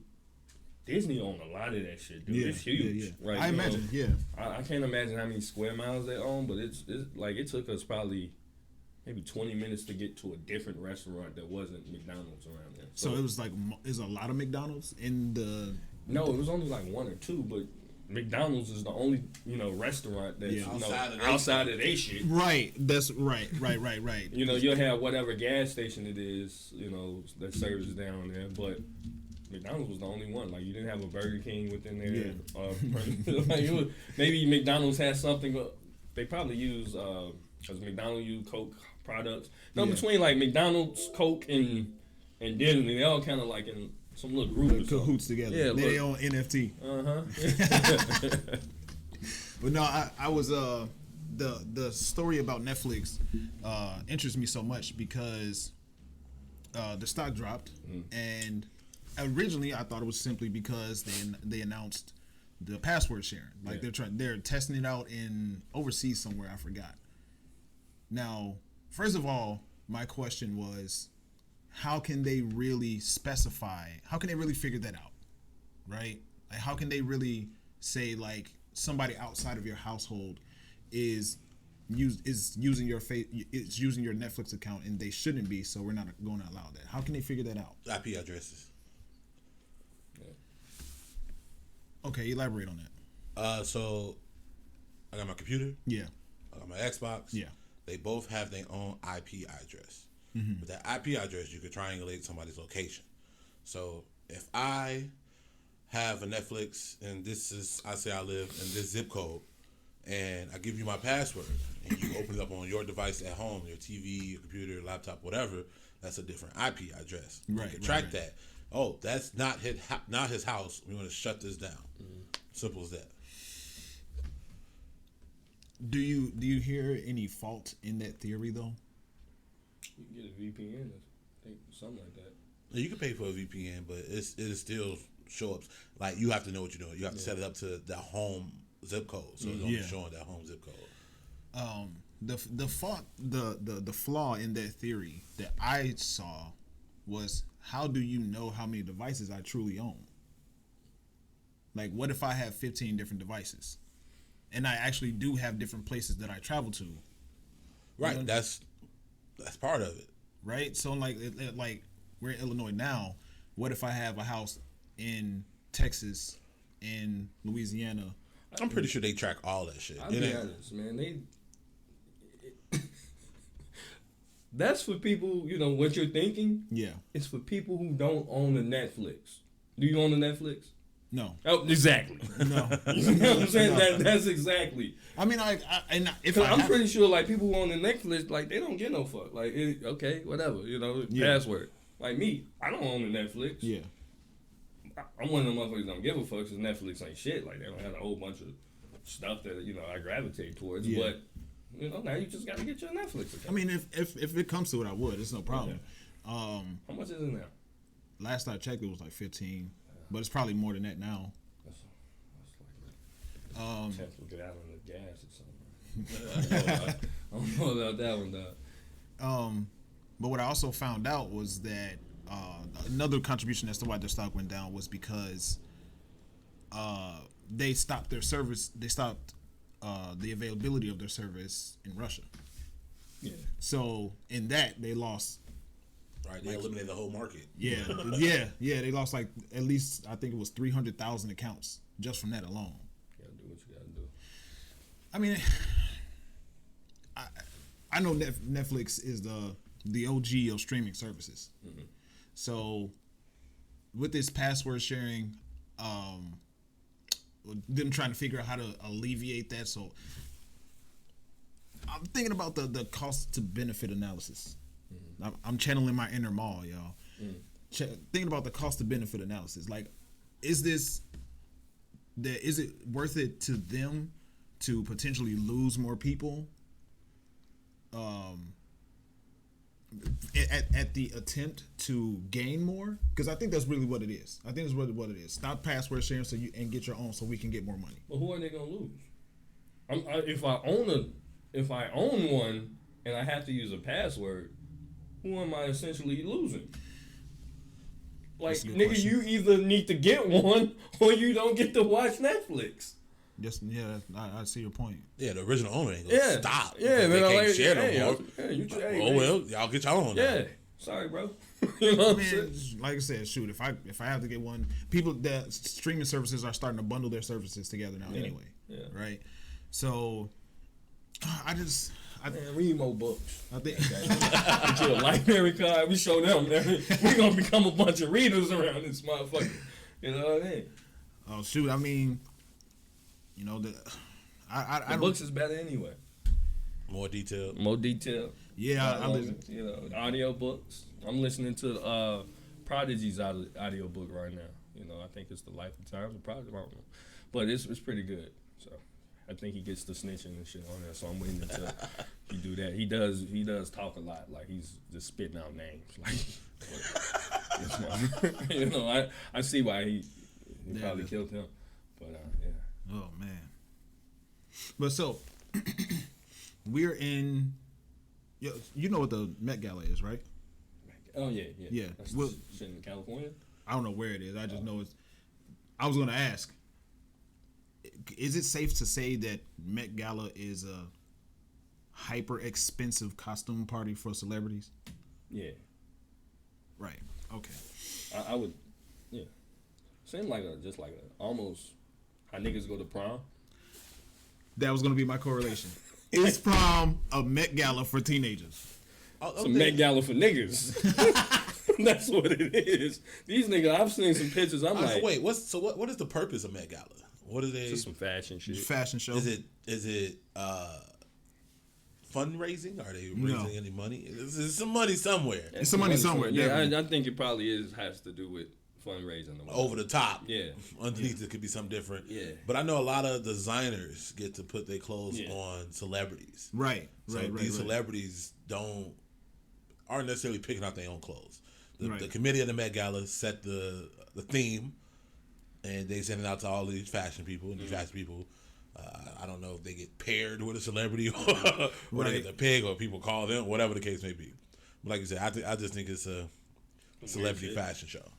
Disney owned a lot of that shit, dude. It's huge, right? I imagine, I can't imagine how many square miles they own, but it's like it took us probably maybe 20 minutes to get to a different restaurant that wasn't McDonald's around there. So it was like, is a lot of McDonald's in the? No, it was only like one or two, but McDonald's is the only restaurant that's outside of they shit. Right. That's right. You know, you'll have whatever gas station it is, you know, that serves down there, but McDonald's was the only one. Like, you didn't have a Burger King within there. Like, maybe McDonald's has something. They probably use because McDonald's use Coke products. No, between like McDonald's, Coke, and Disney, they all kind of like in some little group. Cahoots together. Yeah, they own NFT. But no, I was the story about Netflix interests me so much because the stock dropped, and originally I thought it was simply because they announced the password sharing. Like they're testing it out in overseas somewhere, I forgot. Now, first of all, my question was, how can they really specify? How can they really figure that out? Right? Like, how can they really say like somebody outside of your household is using your using your Netflix account and they shouldn't be, so we're not going to allow that? How can they figure that out? IP addresses. Okay, elaborate on that. So I got my computer. Yeah. I got my Xbox. Yeah. They both have their own IP address. With that IP address, you could triangulate somebody's location. So if I have a Netflix and this is, I say I live in this zip code, and I give you my password, and you open it up on your device at home, your TV, your computer, laptop, whatever, that's a different IP address. Right. You can track that. Oh, that's not his house. We want to shut this down. Simple as that. Do you hear any fault in that theory though? You can get a VPN, I think, something like that. You can pay for a VPN, but it still show up. Like, you have to know what you're doing. You have to set it up to the home zip code, so it's only showing that home zip code. The flaw in that theory that I saw was, how do you know how many devices I truly own? Like, what if I have 15 different devices, and I actually do have different places that I travel to? Right, you know? That's part of it. Right, so like we're in Illinois now. What if I have a house in Texas, in Louisiana? I'm pretty sure they track all that shit. I'll be honest, man. That's for people, you know, what you're thinking. Yeah. It's for people who don't own a Netflix. Do you own a Netflix? No. Oh, exactly. No. You know what I'm saying? That's exactly. I mean, I'm pretty sure, like, people who own the Netflix, like, they don't get no fuck. Like, okay, whatever, you know, password. Like me, I don't own the Netflix. Yeah. I'm one of them motherfuckers that don't give a fuck because Netflix ain't shit. Like, they don't have a whole bunch of stuff that, you know, I gravitate towards. Yeah. But, you know, now you just got to get your Netflix account. I mean, if it comes to it, I would. It's no problem. Yeah. How much is it now? Last I checked, it was like 15. But it's probably more than that now. That's like a to get out on the gas or something. I don't know about that one, though. But what I also found out was that another contribution as to why their stock went down was because they stopped their service. They stopped the availability of their service in Russia. Yeah. So in that, they lost. Right, they eliminated the whole market. Yeah. They lost like at least, I think it was 300,000 accounts just from that alone. You gotta do what you gotta do. I mean, I know Netflix is the OG of streaming services. Mm-hmm. So with this password sharing, them trying to figure out how to alleviate that. So I'm thinking about the cost to benefit analysis. Mm-hmm. I'm channeling my inner Maul, y'all. Thinking about the cost to benefit analysis. Like, is it worth it to them to potentially lose more people at the attempt to gain more, because I think that's really what it is. I think that's really what it is. Stop password sharing and get your own, so we can get more money. But who are they gonna lose? If I own one and I have to use a password, who am I essentially losing? Like, nigga, question. You either need to get one or you don't get to watch Netflix. Just I see your point. Yeah, the original owner ain't gonna stop. Yeah, they can't share no more. Well, y'all get y'all own. Yeah, sorry, bro. You know what I'm saying? Like I said, shoot, if I have to get one, people that streaming services are starting to bundle their services together now anyway. Yeah. Right. So read more books. I think get you a library card. We show them. We gonna become a bunch of readers around this motherfucker. You know what I mean? Oh shoot! I mean, you know the books is better anyway. More detailed. Yeah, I listen. You know, audio books. I'm listening to Prodigy's audio book right now. You know, I think it's The Life of Times of Prodigy. I don't know, but it's pretty good. So I think he gets the snitching and shit on there. So I'm waiting until he do that. He does talk a lot. Like, he's just spitting out names. Like, you know, I see why he probably killed him. But yeah. Oh man. But so we're in. You know what the Met Gala is, right? Oh yeah. That's shit in California. I don't know where it is. I just know it's. I was gonna ask. Is it safe to say that Met Gala is a hyper expensive costume party for celebrities? Yeah. Right. Okay. I would. Yeah. Seem like almost how niggas go to prom. That was gonna be my correlation. Is prom a Met Gala for teenagers? It's a Met Gala for niggas. That's what it is. These niggas, I've seen some pictures. I'm like, wait, what is the purpose of Met Gala? What are they? Just some fashion shit. Fashion show. Is it fundraising? Are they raising any money? Is some money somewhere? It's some money somewhere. Yeah, I think it probably has to do with fundraising. Over the top. Yeah. Underneath it could be something different. Yeah. But I know a lot of designers get to put their clothes on celebrities. Right. These celebrities aren't necessarily picking out their own clothes. The committee of the Met Gala set the theme, and they send it out to all these fashion people. And these fashion people, I don't know if they get paired with a celebrity or they get the pig, or people call them, whatever the case may be. But like you said, I just think it's a celebrity fashion show.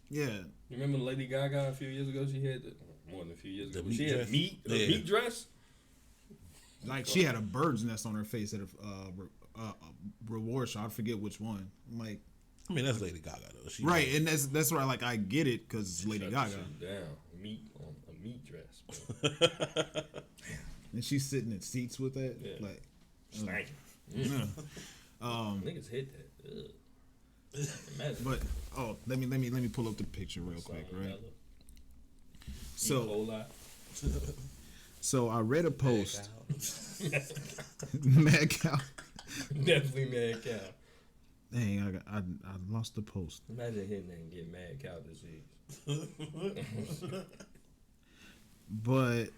Yeah. You remember Lady Gaga a few years ago? She had more than a few years ago. She had a meat dress. Like, she had a bird's nest on her face at a reward show. I forget which one. I'm like, I mean, that's Lady Gaga though. And that's where I get it, because it's Lady Gaga. Down meat on a meat dress. And she's sitting in seats with that, like stankin'. Niggas hit that. Imagine. But let me pull up the picture real quick, right? So I read a post. Mad cow. Definitely mad cow. Dang, I lost the post. Imagine hitting that and get mad cow disease. But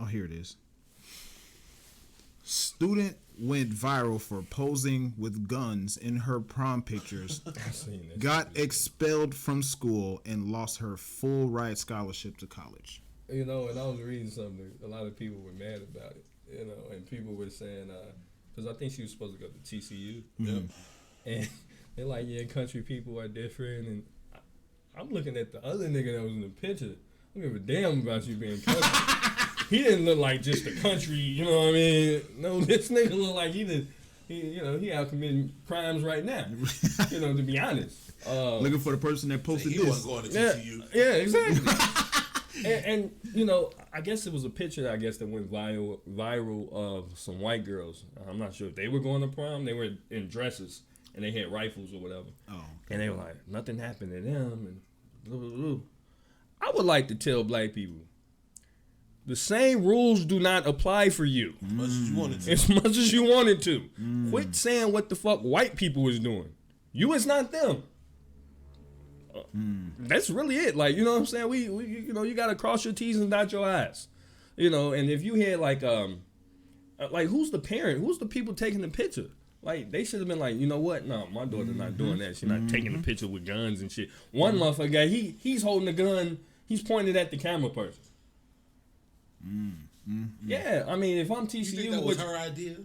here it is. Student went viral for posing with guns in her prom pictures. Got expelled from school and lost her full ride scholarship to college. You know, and I was reading something. A lot of people were mad about it. You know, and people were saying, because I think she was supposed to go to TCU. Mm-hmm. And they're like, yeah, country people are different. And I'm looking at the other nigga that was in the picture. I don't give a damn about you being country. He didn't look like just a country, you know what I mean? No, this nigga look like he out committing crimes right now. You know, to be honest. Looking for the person that posted he this. Wasn't going to TCU. Yeah, exactly. and you know, I guess it was a picture that went viral of some white girls. I'm not sure if they were going to prom. They were in dresses and they had rifles or whatever. Oh. And they were like, nothing happened to them and blah, blah, blah. I would like to tell black people, the same rules do not apply for you. As much as you wanted to. As much as you wanted to. Quit saying what the fuck white people is doing. You is not them. That's really it. Like, you know what I'm saying? We you know, you got to cross your T's and dot your I's. You know, and if you had like who's the parent? Who's the people taking the picture? Like, they should have been like, you know what? No, my daughter's not doing that. She's not taking the picture with guns and shit. One motherfucker guy, he's holding a gun. He's pointed at the camera person. Yeah, I mean, if I'm TCU, you think that was her idea?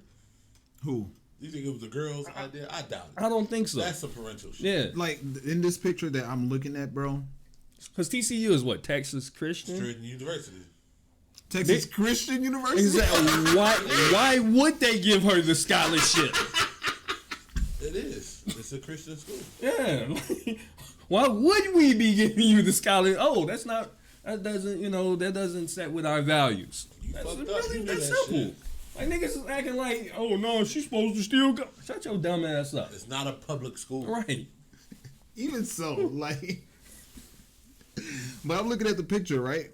Who? You think it was the girl's idea? I doubt it. I don't think so. That's some parental shit. Yeah. Like, in this picture that I'm looking at, bro. Because TCU is what? Texas Christian? University. Texas Christian University? Exactly. Why would they give her the scholarship? It is. It's a Christian school. Yeah. Why would we be giving you the scholarship? Oh, that doesn't set with our values. That's simple. Shit. Like, niggas is acting like, oh no, she's supposed to still go. Shut your dumb ass up. It's not a public school. Right. Even so, like, but I'm looking at the picture, right?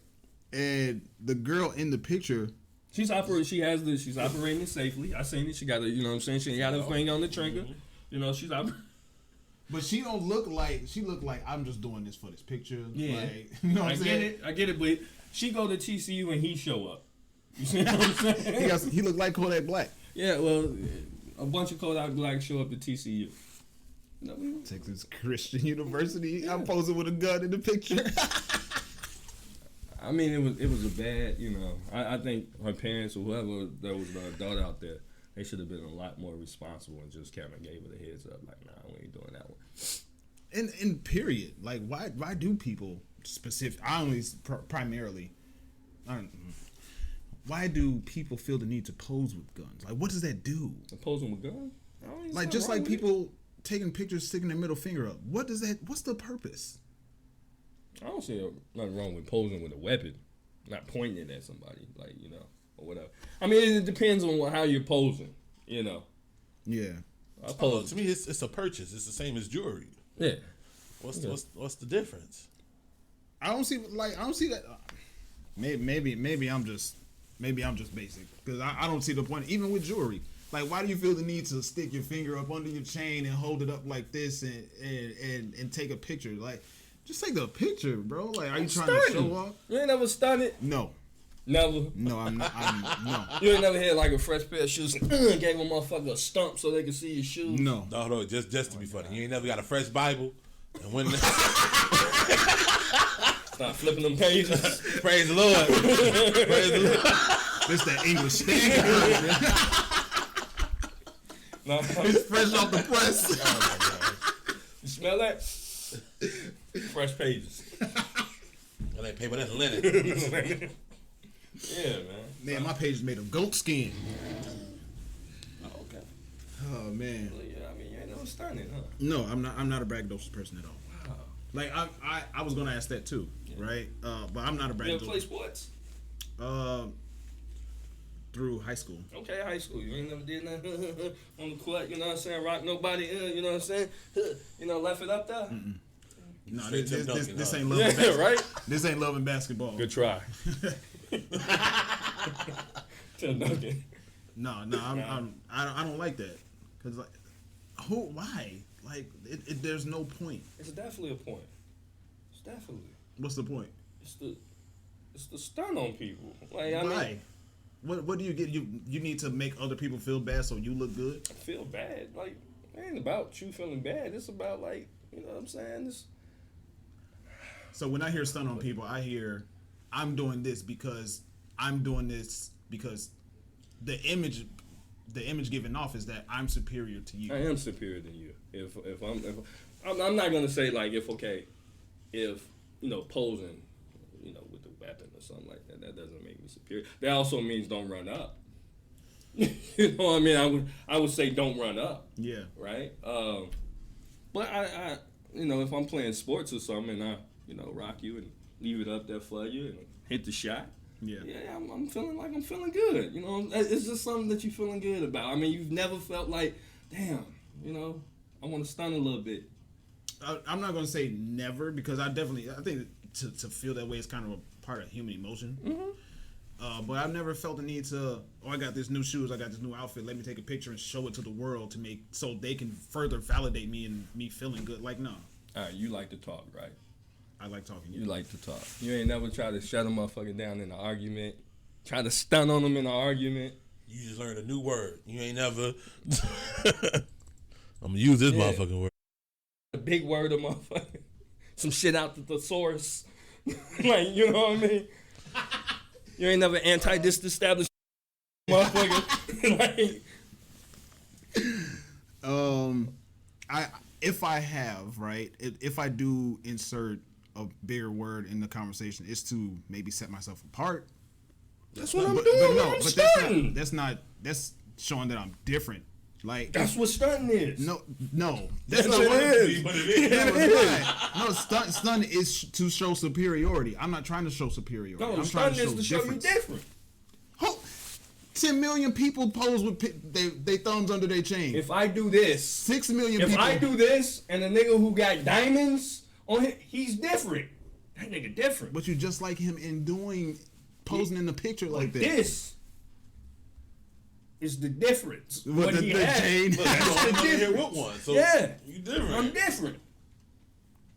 And the girl in the picture, she's operating it safely. I seen it. She got you know what I'm saying? She got her finger on the trigger. You know, she's operating. But she don't look like, she look like I'm just doing this for this picture. Yeah. Like, you know what I'm saying? I get it, but she go to TCU and he show up. You see what I'm saying? He look like Kodak Black. Yeah, well, a bunch of Kodak Blacks show up at TCU. Texas Christian University. Yeah. I'm posing with a gun in the picture. I mean, it was a bad, you know. I think her parents or whoever that was the adult out there, they should have been a lot more responsible and just kind of gave her the heads up, like, nah, we ain't doing that one. In period, like, why do people primarily, why do people feel the need to pose with guns? Like, what does that do? Posing with guns? Like, just like people taking pictures, sticking their middle finger up. What's the purpose? I don't see nothing wrong with posing with a weapon, not pointing it at somebody, like, you know, or whatever. I mean, it depends on how you're posing, you know. Yeah. To me, it's a purchase. It's the same as jewelry. Yeah. What's the difference? I don't see that. Maybe I'm just basic, because I don't see the point. Even with jewelry, like, why do you feel the need to stick your finger up under your chain and hold it up like this and take a picture? Like, just take the picture, bro. Like, are you trying to show off? You ain't never stunned it? No. Never? No, I'm not. No. You ain't never had like a fresh pair of shoes and gave a motherfucker a stump so they could see your shoes? No. No, just to be funny. You ain't never got a fresh Bible and when start flipping them pages. Praise the Lord. Praise the Lord. This that English. No. It's fresh off the press. Oh my God. You smell that? Fresh pages. That ain't paper, that's linen. Yeah, man. My page is made of goat skin. Oh, okay. Oh man. Well, yeah, I mean, you ain't never stunned it, huh? No, I'm not a braggadocious person at all. Wow. Like, I was gonna ask that too, right? But I'm not a braggadocious. You ever play sports? Through high school. Okay, high school. You ain't never did nothing on the court, you know what I'm saying? Rock nobody, you know what I'm saying? You know, left it up there? Mm-mm. No, this ain't love. Yeah, right? This ain't love and basketball. Good try. Tim Duncan. No, I don't like that. Cause like, why? Like, there's no point. It's definitely a point. It's definitely. What's the point? It's the stun on people. Like, I why? mean, what do you get? You need to make other people feel bad so you look good? I feel bad. Like, it ain't about you feeling bad. It's about, like, you know what I'm saying? So when I hear stun on people, I hear I'm doing this because the image given off is that I'm superior to you. I am superior than you. If I'm not gonna say like if you know, posing, you know, with the weapon or something like that, that doesn't make me superior. That also means don't run up. You know what I mean? I would say don't run up. Yeah. Right. But I you know, if I'm playing sports or something and I, you know, rock you and leave it up there for you and hit the shot. Yeah. Yeah, I'm feeling like I'm feeling good. You know, it's just something that you're feeling good about. I mean, you've never felt like, damn, you know, I want to stun a little bit. I'm not gonna say never, because I think to feel that way is kind of a part of human emotion. Mm-hmm. But I've never felt the need to, I got this new shoes, I got this new outfit, let me take a picture and show it to the world so they can further validate me and me feeling good. Like, no. All right, you like to talk, right? I like talking. You like to talk. You ain't never try to shut a motherfucker down in an argument. Try to stun on them in an argument. You just learned a new word. You ain't never. I'm gonna use this motherfucking word. A big word of motherfucker. Some shit out the thesaurus. Like, you know what I mean? You ain't never anti-disestablishment motherfucker. Like, if I have, right, if I do insert a bigger word in the conversation, it's to maybe set myself apart. That's what I'm doing. That's showing that I'm different. Like, that's what stunting is. No, that's not what it is. But it is. No, stun is to show superiority. I'm not trying to show superiority. No, I'm trying stun is to show you different. 10 million people pose with they thumbs under their chain. If I do this, 6 million if people. I do this, and the nigga who got diamonds on him, he's different. That nigga different. But you just like him in doing posing in the picture like that. This is the difference. What he had. Chain. Look, that's the difference. With one, so yeah, you different. I'm different.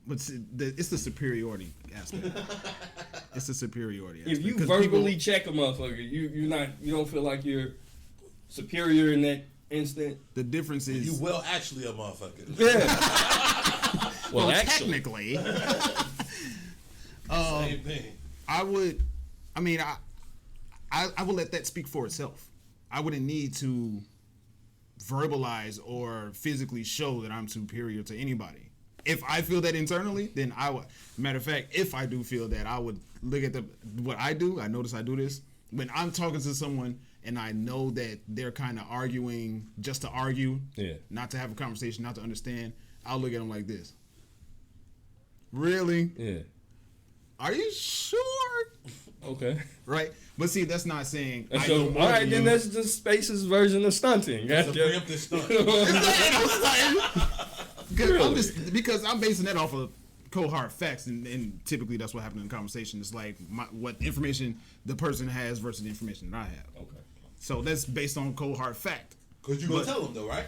But it's the superiority aspect. It's the superiority aspect. If you verbally check a motherfucker, you don't feel like you're superior in that instant. The difference is you will actually a motherfucker. Yeah. well, technically. Same thing. I would let that speak for itself. I wouldn't need to verbalize or physically show that I'm superior to anybody. If I feel that internally, then I would. Matter of fact, if I do feel that, I would look at what I do. I notice I do this when I'm talking to someone and I know that they're kind of arguing just to argue, not to have a conversation, not to understand. I'll look at them like this. Really? Yeah. Are you sure? Okay. Right? But see, that's not saying. So, all right, then that's just Space's version of stunting. That's a preemptive stunt. Because I'm basing that off of cold hard facts, and typically that's what happens in the conversation. It's like what information the person has versus the information that I have. Okay. So that's based on cold hard fact. Because you're going to tell them, though, right?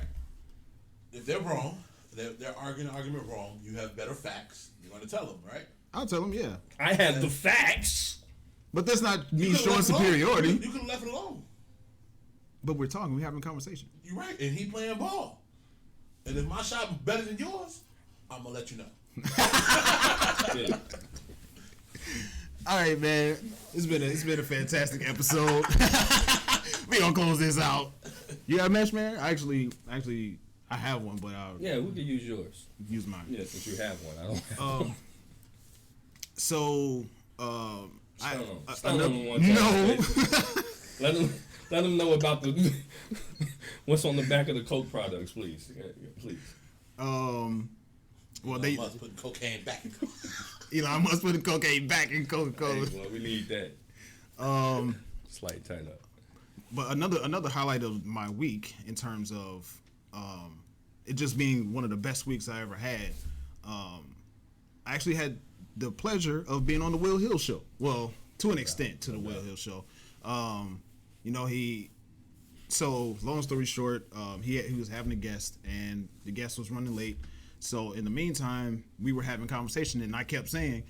If they're wrong, they're arguing an argument wrong, you have better facts, you're going to tell them, right? I'll tell them, yeah. I have the facts. But that's not me showing superiority. You could have left it alone. But we're talking, we're having a conversation. You're right, and he playing ball. And if my shot better than yours, I'm going to let you know. Yeah. All right, man. It's been a fantastic episode. We gonna close this out. You got a mesh, man? Actually, I have one, but yeah, we could use yours. Use mine. Yeah, since you have one, I don't have one. So, Let them know about the what's on the back of the Coke products, please. Yeah, please. Well, Elon Musk putting cocaine back in Coke. Elon Musk putting cocaine back in Coca-Cola. Hey, well, we need that. Slight turn up. But another highlight of my week in terms of it just being one of the best weeks I ever had. I actually had the pleasure of being on the Will Hill show. Well, to an extent, to the Will Hill show. So long story short, he was having a guest, and the guest was running late. So in the meantime, we were having conversation, and I kept saying,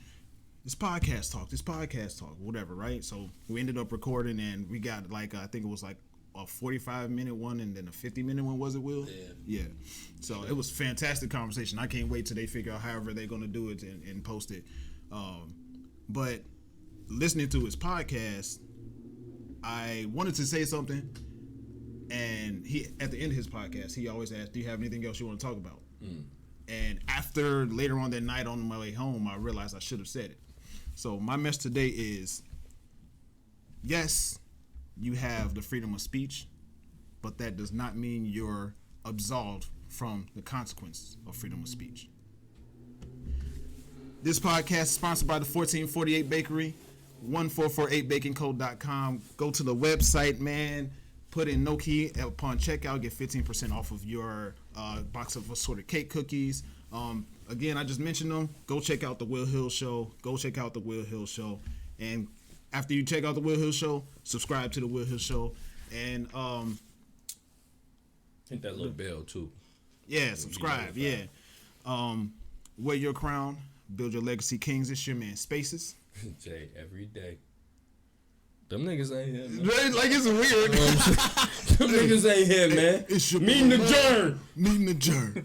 this podcast talk, whatever, right? So we ended up recording, and we got I think it was like a 45-minute one and then a 50-minute one, was it, Will? Yeah. So it was fantastic conversation. I can't wait till they figure out however they're going to do it and post it. But listening to his podcast, I wanted to say something, and he at the end of his podcast, he always asks, do you have anything else you want to talk about? And after later on that night on my way home, I realized I should have said it. So my message today is, yes, you have the freedom of speech, but that does not mean you're absolved from the consequences of freedom of speech. This podcast is sponsored by the 1448 Bakery, 1448baconco.com. Go to the website, man. Put in KNoWKi upon checkout. Get 15% off of your box of assorted cake cookies. Again, I just mentioned them. Go check out the Will Hill Show. And after you check out the Will Hill Show, subscribe to the Will Hill Show. And hit that little bell too. Yeah, subscribe. Yeah. Wear your crown. Build your legacy, kings. It's your man, Spaces. Jay, every day. Them niggas ain't here, man. Like, it's weird. Them niggas ain't here, man. It's your Meeting the germ. Meeting the germ.